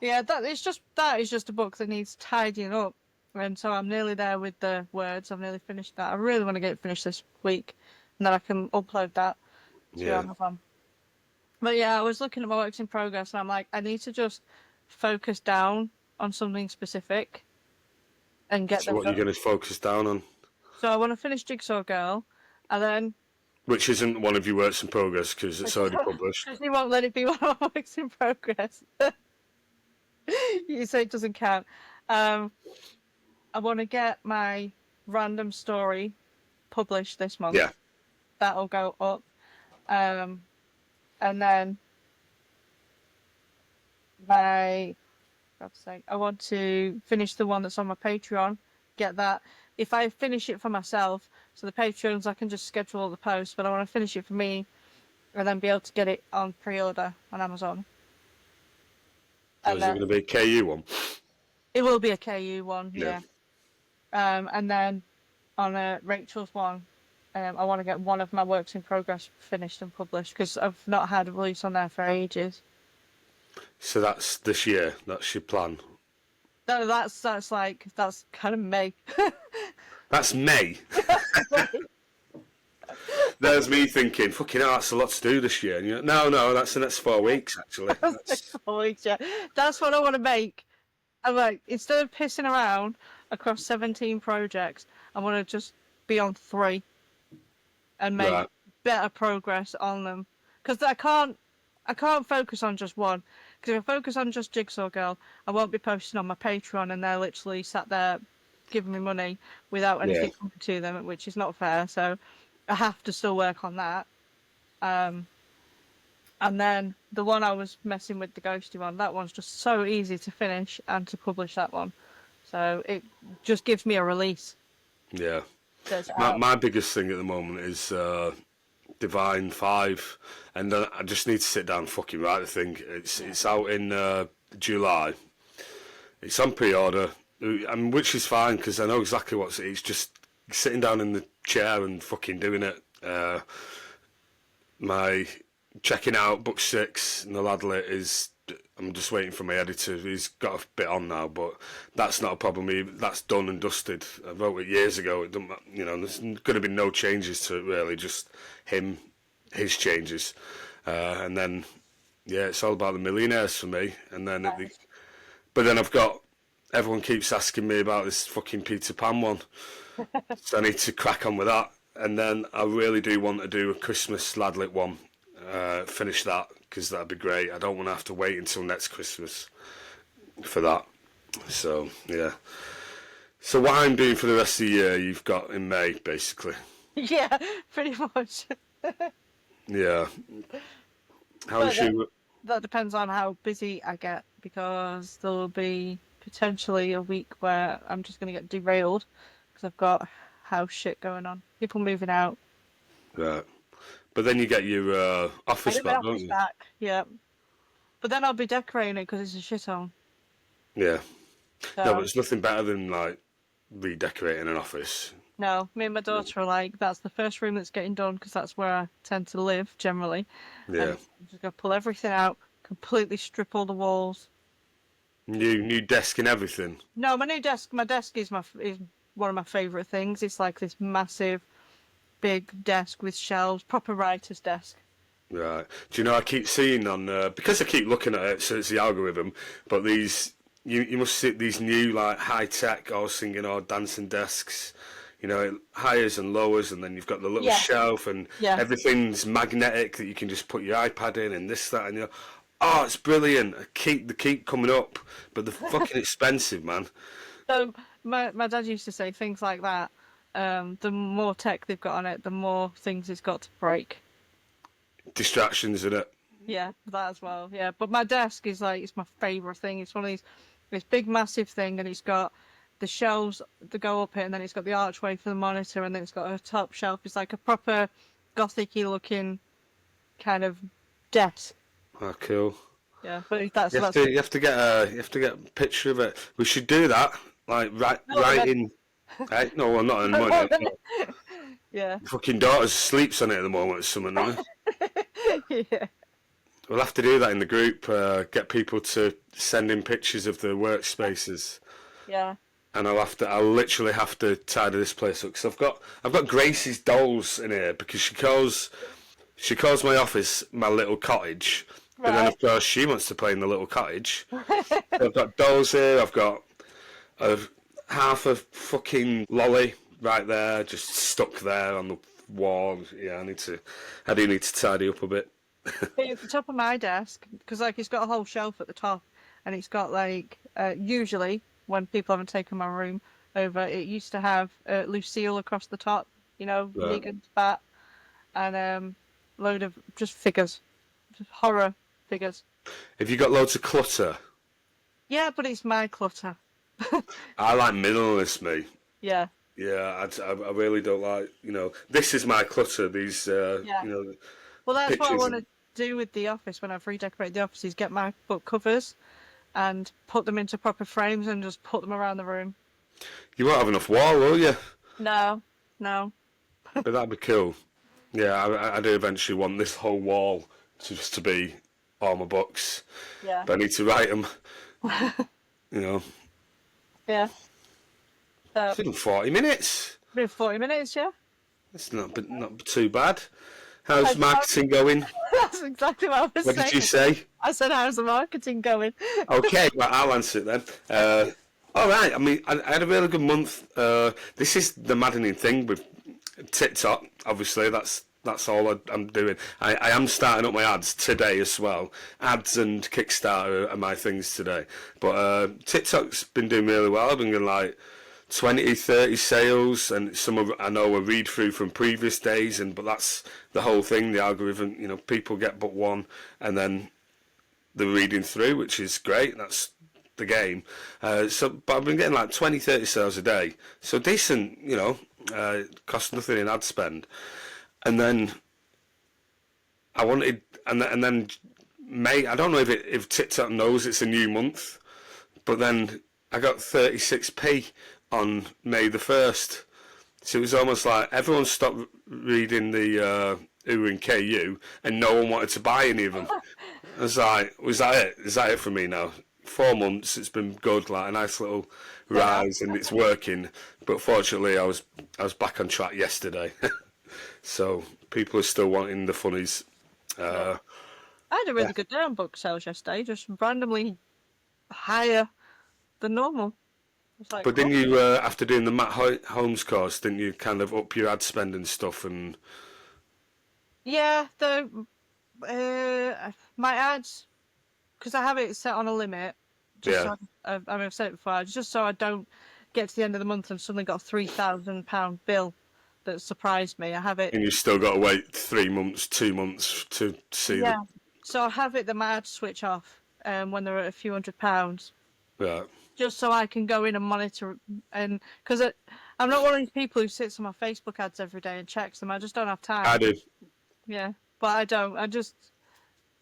Yeah, that is just a book that needs tidying up. And so I'm nearly there with the words. I've nearly finished that. I really want to get it finished this week, and then I can upload that to Amazon. But yeah, I was looking at my works in progress, and I'm like, I need to just focus down on something specific and get So what are you going to focus down on? So I want to finish Jigsaw Girl, and then. Which isn't one of your works in progress because it's already published. Because he won't let it be one of my works in progress. You say it doesn't count. I want to get my random story published this month. Yeah. That'll go up. And then God's sake, I want to finish the one that's on my Patreon. Get that. If I finish it for myself, so the Patreons, I can just schedule all the posts, but I want to finish it for me and then be able to get it on pre-order on Amazon. So is it going to be a KU one? It will be a KU one, Yeah. And then on Rachel's one, I want to get one of my works in progress finished and published, because I've not had a release on there for ages. So that's this year. That's your plan. That's kind of May. That's May. There's me thinking, fucking hell, that's a lot to do this year. And you're like, no, that's the next 4 weeks, actually. That's 4 weeks, yeah. That's what I want to make. I'm like, instead of pissing around across 17 projects, I want to just be on 3 and make better progress on them. Because I can't focus on just one. Because if I focus on just Jigsaw Girl, I won't be posting on my Patreon, and they're literally sat there giving me money without anything coming to them, which is not fair. So I have to still work on that. And then the one I was messing with, the ghosty one, that one's just so easy to finish and to publish that one. So it just gives me a release Yeah. that's My out. my biggest thing at the moment is Divine 5, and I just need to sit down and fucking write the thing. It's out in July. It's on pre-order, I mean, which is fine because I know exactly what's. It's just sitting down in the chair and fucking doing it. My checking out book 6, and the Ladlet is. I'm just waiting for my editor. He's got a bit on now, but that's not a problem. That's done and dusted. I wrote it years ago. It don't, there's going to be no changes to it really. Just his changes, and then yeah, it's all about the millionaires for me. And then but then I've got everyone keeps asking me about this fucking Peter Pan one, so I need to crack on with that. And then I really do want to do a Christmas Ladlit one, finish that because that'd be great. I don't want to have to wait until next Christmas for that. So yeah. So what I'm doing for the rest of the year, you've got in May, basically. Yeah, pretty much. Yeah. How's But that, you? that depends on how busy I get because there'll be potentially a week where I'm just going to get derailed because I've got house shit going on. People moving out. Right. But then you get your I office get my back, don't office you? back, yeah. But then I'll be decorating it because it's a shithole. Yeah. No, but So, it's nothing better than like redecorating an office. no, me and my daughter are like, that's the first room that's getting done because that's where I tend to live generally. And Yeah. I'm just going to pull everything out, completely strip all the walls. New desk and everything. No, my desk is one of my favourite things. It's like this massive, big desk with shelves, proper writer's desk. Right. Do you know I keep seeing on because I keep looking at it, so it's the algorithm. But these you must see these new like high tech or singing or dancing desks. You know, it highes and lowers, and then you've got the little Yeah, shelf, and yeah. everything's magnetic that you can just put your iPad in, and this, that, and you know, oh, it's brilliant. They keep coming up, but they're fucking expensive, man. So my dad used to say things like that. The more tech they've got on it, the more things it's got to break. Distractions in it. Yeah, that as well. Yeah, but my desk is like it's my favorite thing. It's one of these this big massive thing, and it's got the shelves that go up it, and then it's got the archway for the monitor, and then it's got a top shelf. It's like a proper gothic-y looking kind of desk. Oh, cool. Yeah, but that's You have that's to you have to get a picture of it. We should do that. Like no, right in. No, well, not in the morning. yeah, Fucking daughter sleeps on it at the moment or something. No? yeah, We'll have to do that in the group. Get people to send in pictures of their workspaces, yeah. and I'll literally have to tidy this place up because I've got Gracie's dolls in here because she calls my office my little cottage, but then Right. of course she wants to play in the little cottage. So I've got dolls here. I've got a half a fucking lolly right there, just stuck there on the wall. Yeah, I do need to tidy up a bit. At the top of my desk, because like it's got a whole shelf at the top, and it's got like usually when people haven't taken my room over, it used to have Lucille across the top, Right. Negan's bat, and load of just figures, just horror figures. Have you got loads of clutter? Yeah, but it's my clutter. I like minimalist, me. Yeah, Yeah, I really don't like, this is my clutter, these, yeah. Well, that's what I pictures. want to do with the office when I've redecorated the office is get my book covers and put them into proper frames and just put them around the room. You won't have enough wall, will you? No, no. But that'd be cool. Yeah, I do eventually want this whole wall to be all my books. Yeah, But I need to write them, you know. yeah. So, It's been 40 minutes. been 40 minutes, yeah? It's not too bad. How's marketing going? That's exactly what I was What saying. did you say? I said, how's the marketing going? Okay, well, I'll answer it then. All right. I mean, I had a really good month. This is the maddening thing with TikTok. Obviously, that's all I'm doing. I am starting up my ads today as well. Ads and Kickstarter are my things today. But TikTok's been doing really well. I've been getting like 20, 30 sales, and some of I know a read through from previous days, but that's the whole thing. The algorithm, people get but one, and then they're reading through, which is great. That's the game. But I've been getting like 20, 30 sales a day, so decent. Cost nothing in ad spend, and then I wanted, and then May. I don't know if TikTok knows it's a new month, but then I got 36p on May the 1st. So it was almost like everyone stopped reading the U and KU, and no one wanted to buy any of them. I was like, was that it? Is that it for me now? 4 months, it's been good, like a nice little rise, and it's working. But fortunately, I was back on track yesterday, so people are still wanting the funnies. I had a really good day on book sales yesterday, just randomly higher than normal. Like, but didn't you, after doing the Matt Holmes course, didn't you kind of up your ad spend and stuff? And yeah, my ads, because I have it set on a limit. Just so I've said it before, just so I don't get to the end of the month and suddenly got a £3,000 bill that surprised me. I have it. And you still got to wait 3 months, 2 months to see Yeah. So I have it that my ads switch off when they're at a few £100s. Yeah. Just so I can go in and monitor, and because I'm not one of these people who sits on my Facebook ads every day and checks them. I just don't have time. I do. Yeah, but I don't. I just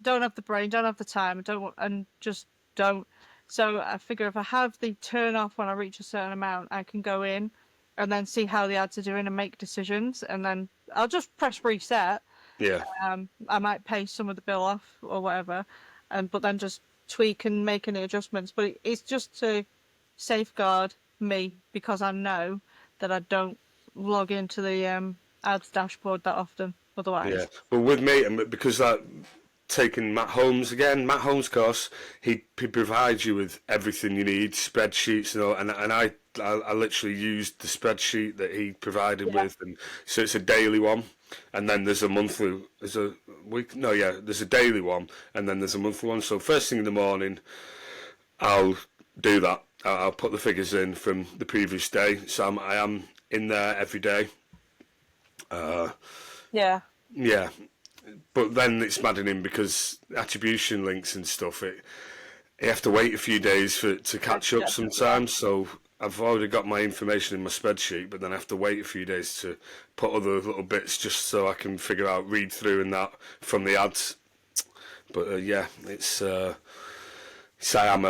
don't have the brain, don't have the time, and just don't. So I figure if I have the turn off when I reach a certain amount, I can go in and then see how the ads are doing and make decisions, and then I'll just press reset. Yeah. I might pay some of the bill off or whatever, but then just tweak and make any adjustments. But it's just to safeguard me, because I know that I don't log into the ads dashboard that often otherwise. Yeah. Well, with me, and because taking Matt Holmes course, he provides you with everything you need, spreadsheets and all, and I literally used the spreadsheet that he provided with, and so it's a daily one, and then there's a daily one, and then there's a monthly one. So first thing in the morning, I'll do that. I'll put the figures in from the previous day, so I am in there every day. Yeah. Yeah, but then it's maddening because attribution links and stuff. You have to wait a few days for it to catch up sometimes. So I've already got my information in my spreadsheet, but then I have to wait a few days to put other little bits just so I can figure out read through and that from the ads. But it's I am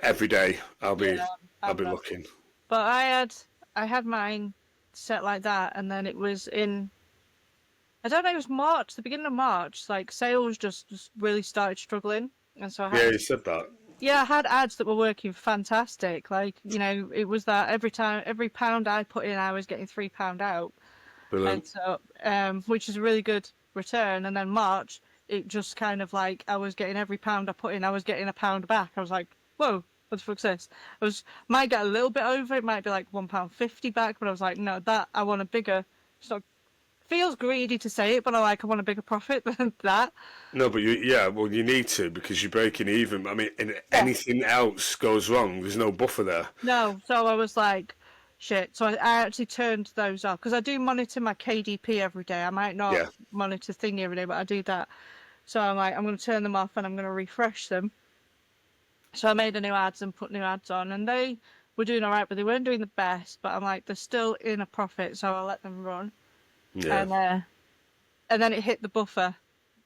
every day. I'll be looking. But I had mine set like that, and then it was in, I don't know, it was March, the beginning of March, like sales just really started struggling. And so I had, you said that. Yeah, I had ads that were working fantastic. Like, it was that every pound I put in, I was getting £3 out. Brilliant. And so, which is a really good return. And then March, it just kind of like, I was getting every pound I put in, I was getting £1 back. I was like, whoa, what the fuck's this? Might get a little bit over, it might be like £1.50 back, but I was like, no, that, I want a bigger, so feels greedy to say it, but I want a bigger profit than that. No, but you need to, because you're breaking even. I mean, anything else goes wrong, there's no buffer there. No, so I was like, shit. So I actually turned those off, because I do monitor my KDP every day. I might not monitor Thingy every day, but I do that. So I'm like, I'm going to turn them off and I'm going to refresh them. So I made a new ads and put new ads on, and they were doing all right, but they weren't doing the best. But I'm like, they're still in a profit, so I'll let them run. Yeah. And then it hit the buffer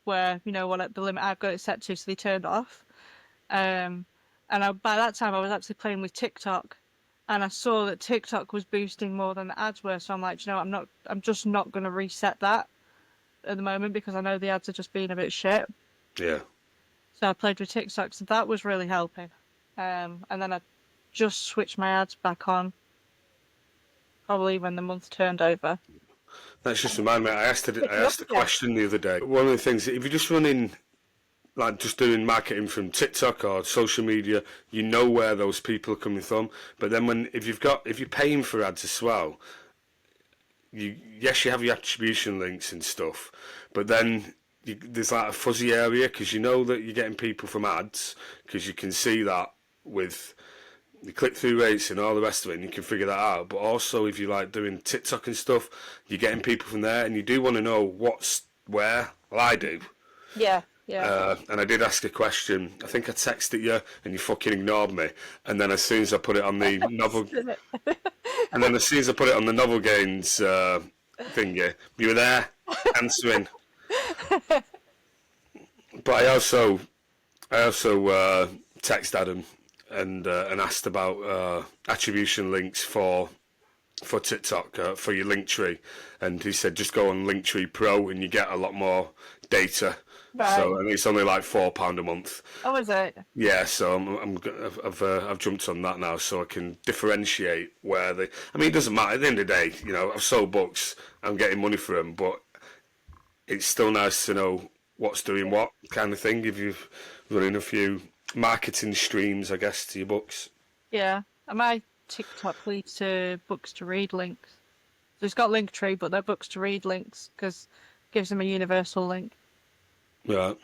where, the limit I've got it set to, so they turned off. And by that time I was actually playing with TikTok, and I saw that TikTok was boosting more than the ads were. So I'm like, I'm just not going to reset that at the moment, because I know the ads are just being a bit shit. Yeah. So I played with TikTok, so that was really helping. And then I just switched my ads back on, probably when the month turned over. That's just remind me. I asked a question the other day. One of the things, if you're just running, like just doing marketing from TikTok or social media, you know where those people are coming from. But then if you're paying for ads as well, you have your attribution links and stuff, but then there's like a fuzzy area, because you know that you're getting people from ads, because you can see that with your click-through rates and all the rest of it, and you can figure that out. But also, if you like doing TikTok and stuff, you're getting people from there, and you do want to know what's where. Well, I do. Yeah, yeah. And I did ask a question. I think I texted you, and you fucking ignored me. And then as soon as I put it on the novel, and then as soon as I put it on the Novel Gains thingy, you were there answering. But I also texted Adam and asked about attribution links for TikTok for your Linktree, and he said just go on Linktree Pro and you get a lot more data. Right. So and it's only like £4 a month. Oh, is it? Yeah, so I've jumped on that now, so I can differentiate where they. I mean, it doesn't matter at the end of the day. You know, I've sold books, I'm getting money for them, but it's still nice to know what's doing what kind of thing. If you're running a few marketing streams, I guess, to your books. Yeah. And my TikTok leads to books to read links. So it's got Linktree, but they're books to read links because it gives them a universal link. Yeah,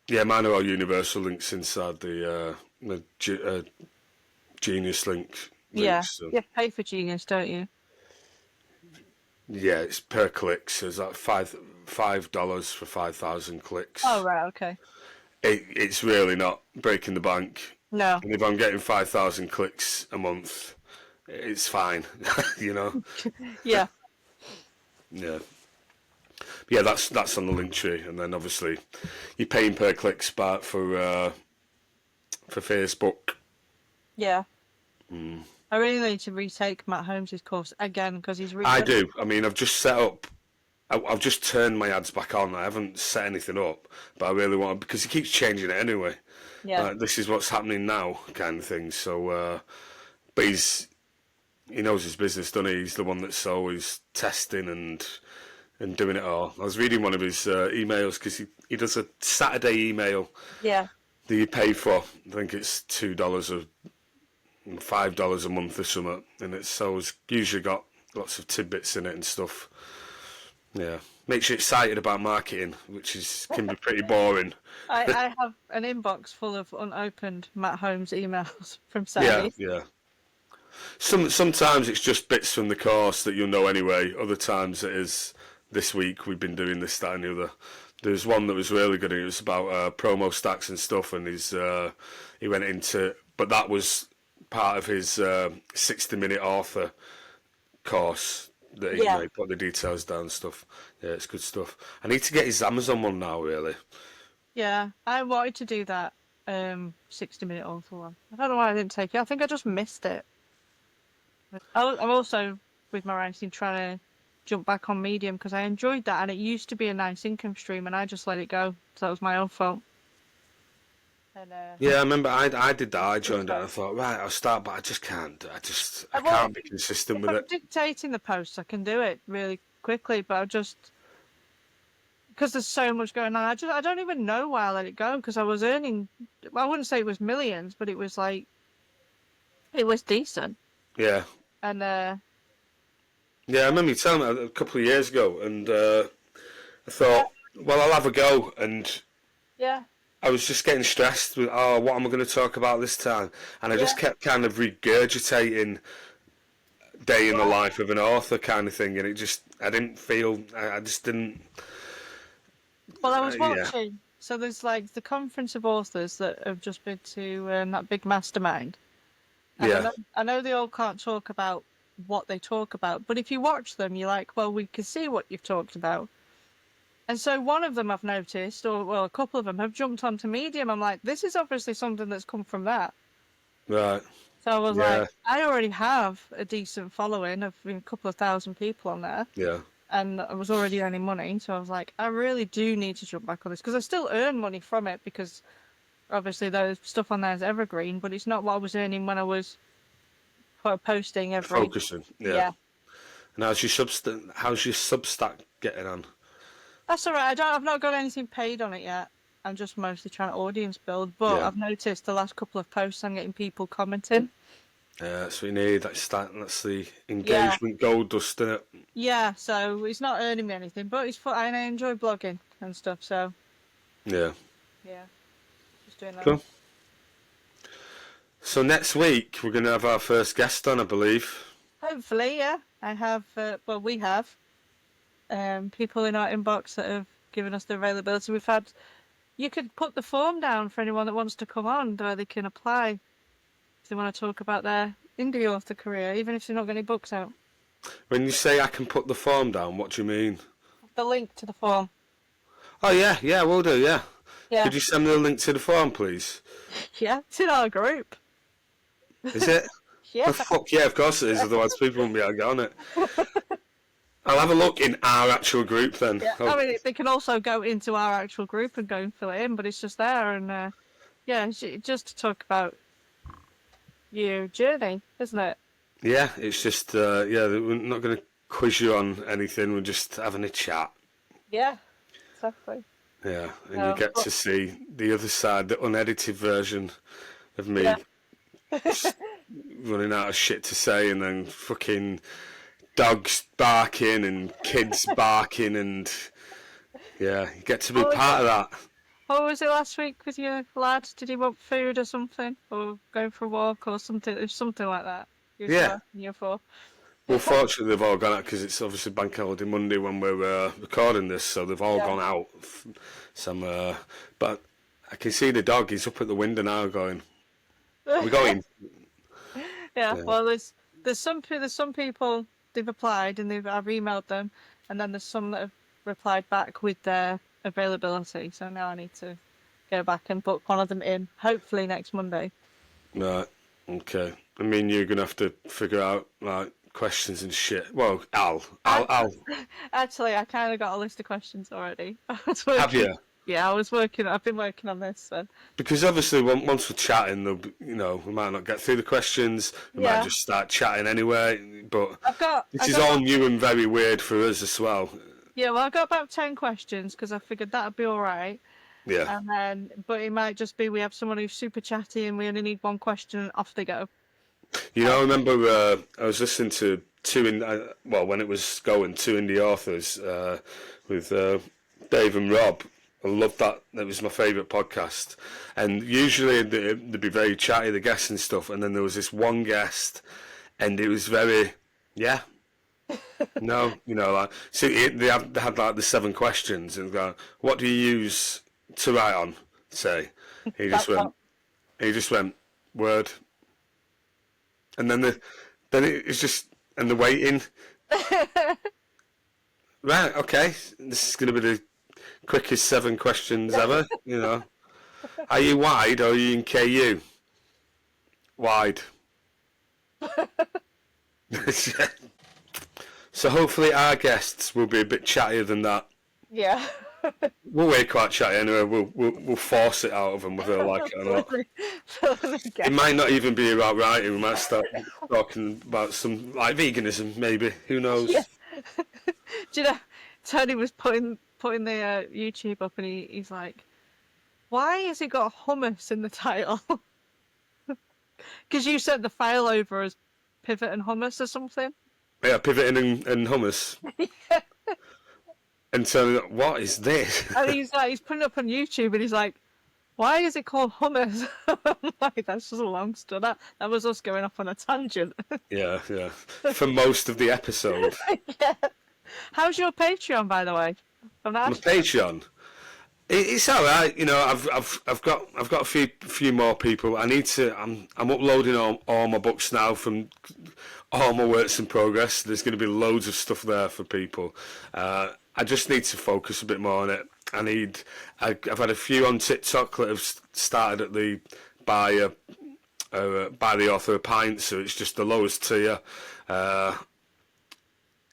yeah, mine are all universal links inside the Genius link. Yeah. Links, so. You pay for Genius, don't you? Yeah, it's per click, so it's like $5 for 5,000 clicks. Oh, right, okay. It's really not breaking the bank. No. And if I'm getting 5,000 clicks a month, it's fine, you know. Yeah. Yeah. Yeah, that's on the Linktree, and then obviously you're paying per click spot for Facebook. Yeah. I really need to retake Matt Holmes' course again because he's really. I do. I mean, I've just set up. I've just turned my ads back on. I haven't set anything up, but I really want because he keeps changing it anyway. Yeah. This is what's happening now, kind of thing. So, but he knows his business, doesn't he? He's the one that's always testing and doing it all. I was reading one of his emails because he does a Saturday email. Yeah. That you pay for. I think it's $2 or $5 a month or something, and it's usually got lots of tidbits in it and stuff. Yeah, makes you excited about marketing, which can be pretty boring. I have an inbox full of unopened Matt Holmes emails from Saturday. Yeah. Sometimes it's just bits from the course that you'll know anyway. Other times it is, this week we've been doing this, that and the other. There's one that was really good. It was about promo stacks and stuff, and he went into, but that was part of his 60-minute author course that he put the details down and stuff. Yeah, it's good stuff. I need to get his Amazon one now, really. Yeah, I wanted to do that 60-minute author one. I don't know why I didn't take it. I think I just missed it. I'm also, with my writing, trying to jump back on Medium because I enjoyed that and it used to be a nice income stream and I just let it go. So that was my own fault. And, yeah, I remember I did that. I joined it and I thought, right, I'll start, but I just can't. I can't be consistent with I'm it. dictating the posts, I can do it really quickly, but because there's so much going on, I don't even know why I let it go because I was earning, well, I wouldn't say it was millions, but it was decent. Yeah. And yeah, I remember you telling me a couple of years ago, and I thought, well, I'll have a go, and yeah. I was just getting stressed with, what am I going to talk about this time? And I just kept kind of regurgitating day in the life of an author kind of thing, and I just didn't. Well, I was watching, so there's like the conference of authors that have just been to that big mastermind. And I know they all can't talk about what they talk about, but if you watch them, you're like, well, we can see what you've talked about. And so one of them I've noticed, a couple of them have jumped onto Medium. I'm like, this is obviously something that's come from that. Right. So I was like, I already have a decent following of a couple of thousand people on there. Yeah. And I was already earning money. So I was like, I really do need to jump back on this because I still earn money from it because obviously the stuff on there is evergreen, but it's not what I was earning when I was posting every... Focusing, yeah. And how's your Substack getting on? That's all right. I've not got anything paid on it yet. I'm just mostly trying to audience build. But I've noticed the last couple of posts I'm getting people commenting. Yeah, that's what you need. That's the engagement gold dust, isn't it? Yeah, so it's not earning me anything, but it's fun. And I enjoy blogging and stuff, so... Yeah. Yeah. Just doing that. Cool. So next week we're going to have our first guest on, I believe. Hopefully, yeah. I have, we have people in our inbox that have given us the availability. You could put the form down for anyone that wants to come on, where they can apply if they want to talk about their indie author career, even if they're not getting books out. When you say I can put the form down, what do you mean? The link to the form. Oh yeah, we'll do, yeah. Yeah. Could you send me the link to the form, please? Yeah, it's in our group. Is it? Yeah. Oh, fuck yeah, of course it is, otherwise people won't be able to get on it. I'll have a look in our actual group then. Yeah. Oh, I mean, they can also go into our actual group and go and fill it in, but it's just there. And yeah, just to talk about your journey, isn't it? yeah, it's just, we're not going to quiz you on anything, we're just having a chat. Yeah, exactly. Yeah, and you get to see the other side, the unedited version of me Yeah. running out of shit to say, and then fucking dogs barking and kids barking, and yeah, you get to be part of that. What was it last week with your lad? Did he want food or something? Or going for a walk or something? Something like that. Yeah. Year 4. Well, fortunately, they've all gone out because it's obviously Bank Holiday Monday when we're recording this, so they've all gone out. But I can see the dog. He's up at the window now, going, "We're going." Yeah. Well, there's some people they've applied and I've emailed them, and then there's some that have replied back with their availability. So now I need to go back and book one of them in. Hopefully next Monday. Right. Okay. I mean, you're gonna have to figure out like questions and shit. Well, Al. Actually, I kind of got a list of questions already. Have you? Yeah, I've been working on this. So. Because obviously, once we're chatting, we might not get through the questions. We might just start chatting anyway. But this is all new and very weird for us as well. Yeah, well, I got about 10 questions because I figured that'd be all right. Yeah. And then, but it might just be we have someone who's super chatty and we only need one question and off they go. You know, I remember I was listening to when it was going, two indie authors with Dave and Rob. I loved that. That was my favourite podcast. And usually they'd be very chatty, the guests and stuff. And then there was this one guest, and it was very, no, like, see, they had like the 7 questions, and go, what do you use to write on? Say, he just went, Word. And then it's just, and the waiting. Right, okay, this is going to be the quickest 7 questions ever, Are you wide or are you in KU? Wide. So hopefully our guests will be a bit chattier than that. Yeah. We'll be quite chatty anyway. We'll force it out of them whether they like it or not. It might not even be about writing. We might start talking about some like veganism, maybe. Who knows? Yeah. Do you know, Tony was putting the YouTube up, and he's like, "Why has it got hummus in the title?" Because you sent the file over as pivot and hummus or something. Yeah, pivoting and hummus. Yeah. And so, what is this? And he's putting it up on YouTube, and he's like, "Why is it called hummus?" I'm like, that's just a long story. That was us going off on a tangent. Yeah. For most of the episode. Yeah. How's your Patreon, by the way? My Patreon. It's all right, I've got a few more people. I need to. I'm uploading all my books now from all my works in progress. There's going to be loads of stuff there for people. I just need to focus a bit more on it. I've had a few on TikTok that have started at the buy the author a pint, so it's just the lowest tier.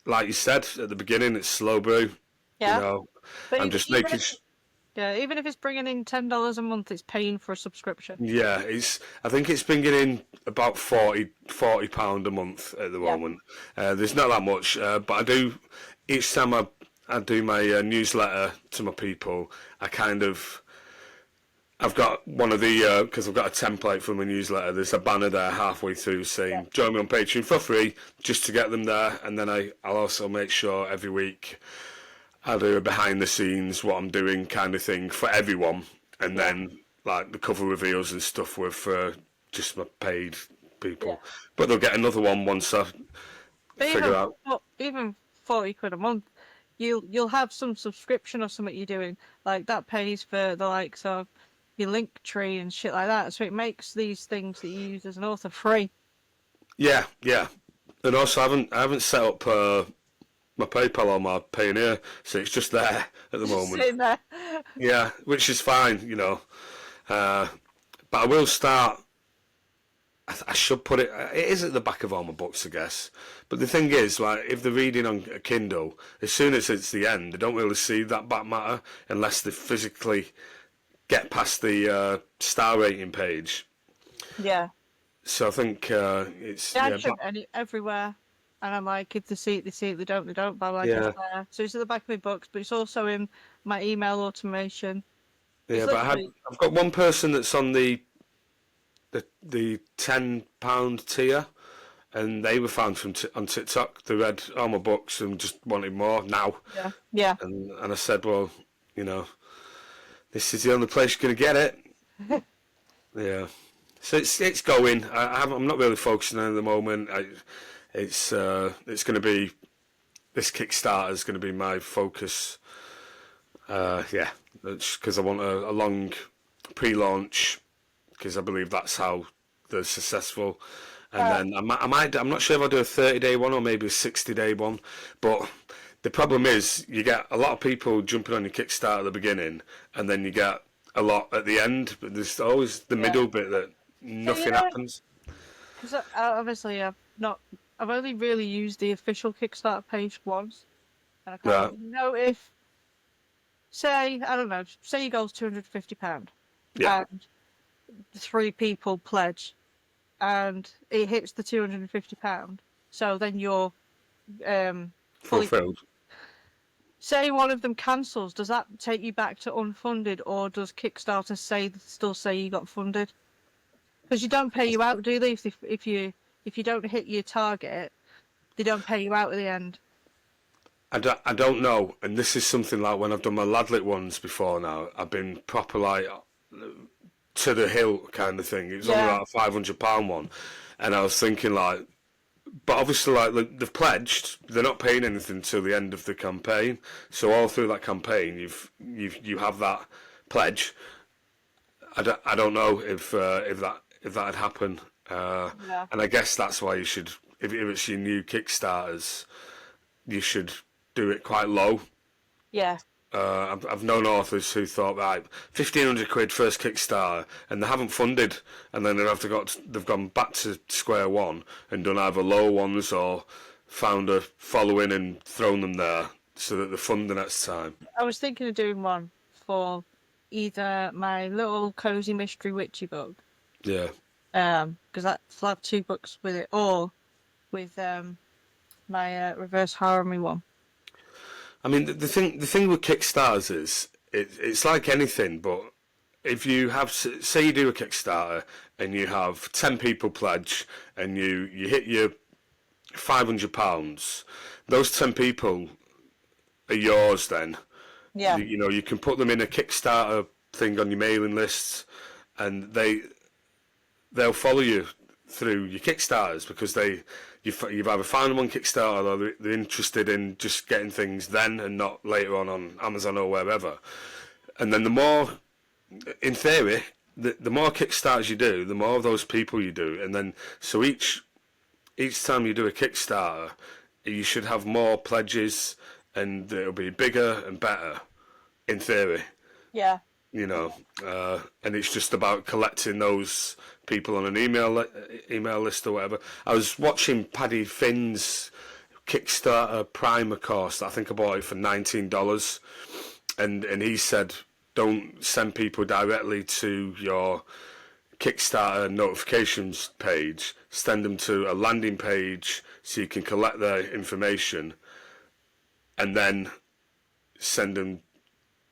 Like you said at the beginning, it's slow brew. Yeah. But I'm just making. Yeah, even if it's bringing in $10 a month, it's paying for a subscription. Yeah, I think it's bringing in about £40 a month at the moment. There's not that much, but I do. Each time I do my newsletter to my people, I've got one of the because I've got a template for my newsletter. There's a banner there halfway through saying join me on Patreon for free, just to get them there, and then I'll also make sure every week I do a behind the scenes what I'm doing kind of thing for everyone, and then like the cover reveals and stuff with just my paid Yeah. people. But they'll get another one once I But figure out. even 40 quid a month, you'll have some subscription or something you're doing like that pays for the likes of your link tree and shit like that. So it makes these things that you use as an author free. Yeah, yeah. And also, I haven't set up my PayPal or my Payoneer, so it's just there at the Just moment. sitting there. Yeah, which is fine, but I will start. I should put it. It is at the back of all my books, I guess. But the thing is, like, if they're reading on a Kindle, as soon as it's the end, they don't really see that back matter unless they physically get past the star rating page. Yeah. So I think it's Yeah, I yeah, check everywhere. And I'm like, if they see it, they see it. They don't. But I'm like, it's yeah, there. So it's at the back of my books, but it's also in my email automation. It's yeah. But literally, I've got one person that's on the £10 tier, and they were found on TikTok. They read all my books and just wanted more now. yeah, yeah. And I said, well, you know, this is the only place you're gonna get it. Yeah. So it's going. I'm not really focusing on it at the moment. It's going to be this Kickstarter is going to be my focus. Yeah, because I want a long pre-launch, because I believe that's how they're successful. And Uh, then I'm not sure if I'll do a 30-day one or maybe a 60-day one. But the problem is you get a lot of people jumping on your Kickstarter at the beginning, and then you get a lot at the end. But there's always the yeah. middle bit that So, nothing happens. because obviously I've only really used the official Kickstarter page once, and I can't Right. remember. You know, if say I don't know, say your goal's £250, Yeah. and 3 people pledge, and it hits the £250, so then you're fully. Fulfilled. Say one of them cancels, does that take you back to unfunded, or does Kickstarter still say you got funded? Because you don't pay you out, do they? If you don't hit your target, they don't pay you out at the end. I don't know, and this is something like when I've done my Ladlit ones before now, I've been proper like to the hill kind of thing. It was only Yeah, like a £500 one, and I was thinking like, but obviously like they've pledged, they're not paying anything until the end of the campaign. So all through that campaign, you have that pledge. I don't know if that'd happen, yeah, and I guess that's why you should, if it's your new Kickstarters, you should do it quite low. yeah, I've known authors who thought, right, £1,500 first Kickstarter, and they haven't funded, and then they've gone back to square one and done either low ones or found a following and thrown them there so that they fund the next time. I was thinking of doing one for either my little cozy mystery witchy book, Yeah, because I'll have 2 books with it, or with my reverse harem one. I mean the thing with Kickstarters is it's like anything, but if you have, say you do a Kickstarter and you have 10 people pledge and you hit your £500, those 10 people are yours then. Yeah, You can put them in a Kickstarter thing on your mailing lists, and they'll follow you through your Kickstarters because you've either found them on Kickstarter or they're interested in just getting things then and not later on Amazon or wherever. And then the more, in theory, the more Kickstarters you do, the more of those people you do, and then so each time you do a Kickstarter, you should have more pledges, and it'll be bigger and better, in theory. yeah, And it's just about collecting those people on an email list or whatever. I was watching Paddy Finn's Kickstarter primer course. I think I bought it for $19, and he said don't send people directly to your Kickstarter notifications page. Send them to a landing page so you can collect their information, and then send them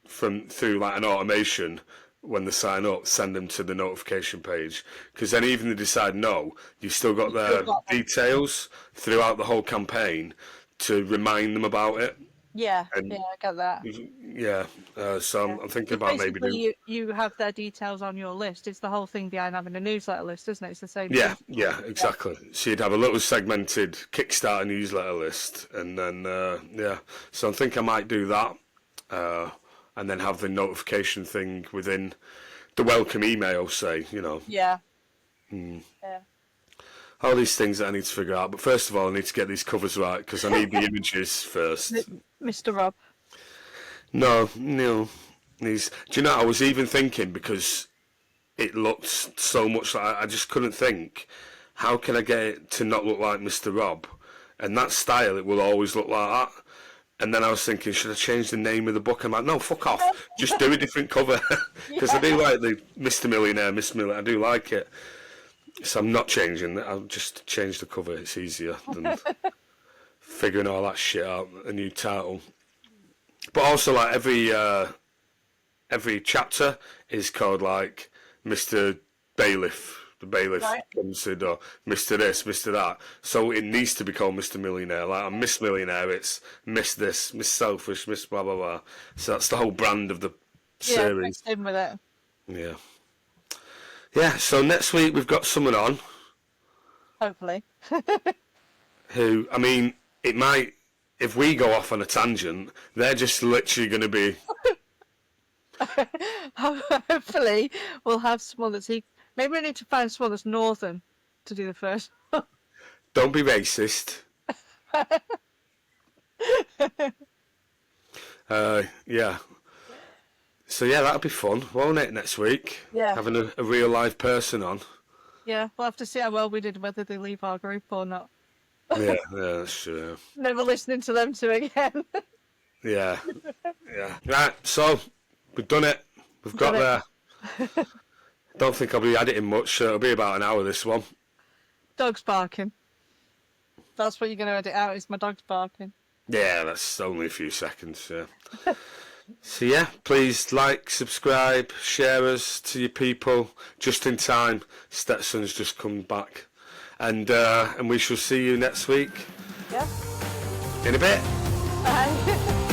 through like an automation when they sign up, send them to the notification page, because then even if they decide no, you've still got still their got them. details throughout the whole campaign to remind them about it. Yeah, And yeah, I get that. yeah, so Yeah. I'm thinking Because about maybe basically do. you have their details on your list. It's the whole thing behind having a newsletter list, isn't it? It's the same Yeah, principle. yeah, Yeah. exactly. So you'd have a little segmented Kickstarter newsletter list, and then yeah. So I think I might do that, uh, and then have the notification thing within the welcome email. Say, Yeah. Yeah. all these things that I need to figure out. But first of all, I need to get these covers right because I need the images first. Mr. Rob. No, no. These. Do you know? I was even thinking because it looked so much like I just couldn't think. How can I get it to not look like Mr. Rob? And that style, it will always look like that. And then I was thinking, should I change the name of the book? I'm like, no, fuck off. Just do a different cover. Because I do like the Mr. Millionaire, Miss Millionaire. I do like it. So I'm not changing it. I'll just change the cover. It's easier than figuring all that shit out. A new title. But also, like, every chapter is called, like, Mr. Bailiff. The bailiff Right. comes in, or Mr. This, Mr. That. So it needs to be called Mr. Millionaire. Like on Miss Millionaire, it's Miss This, Miss Selfish, Miss blah blah blah. So that's the whole brand of the Yeah, series. mixed in with it. Yeah. Yeah, so next week we've got someone on Hopefully. who, I mean, it might, if we go off on a tangent, they're just literally going to be, Hopefully we'll have someone that's maybe we need to find someone that's northern to do the first. don't be racist. Yeah. So yeah, that'll be fun, won't it, next week? Yeah. Having a real live person on. Yeah, we'll have to see how well we did, whether they leave our group or not. Yeah, that's true. Never listening to them two again. Yeah, yeah. Right, so we've done it. We've got there. Don't think I'll be editing much. It'll be about an hour, this one. Dog's barking. That's what you're going to edit out, is my dog's barking. Yeah, that's only a few seconds, yeah. So yeah, please like, subscribe, share us to your people. Just in time, Stetson's just come back. And we shall see you next week. Yeah. In a bit. Bye.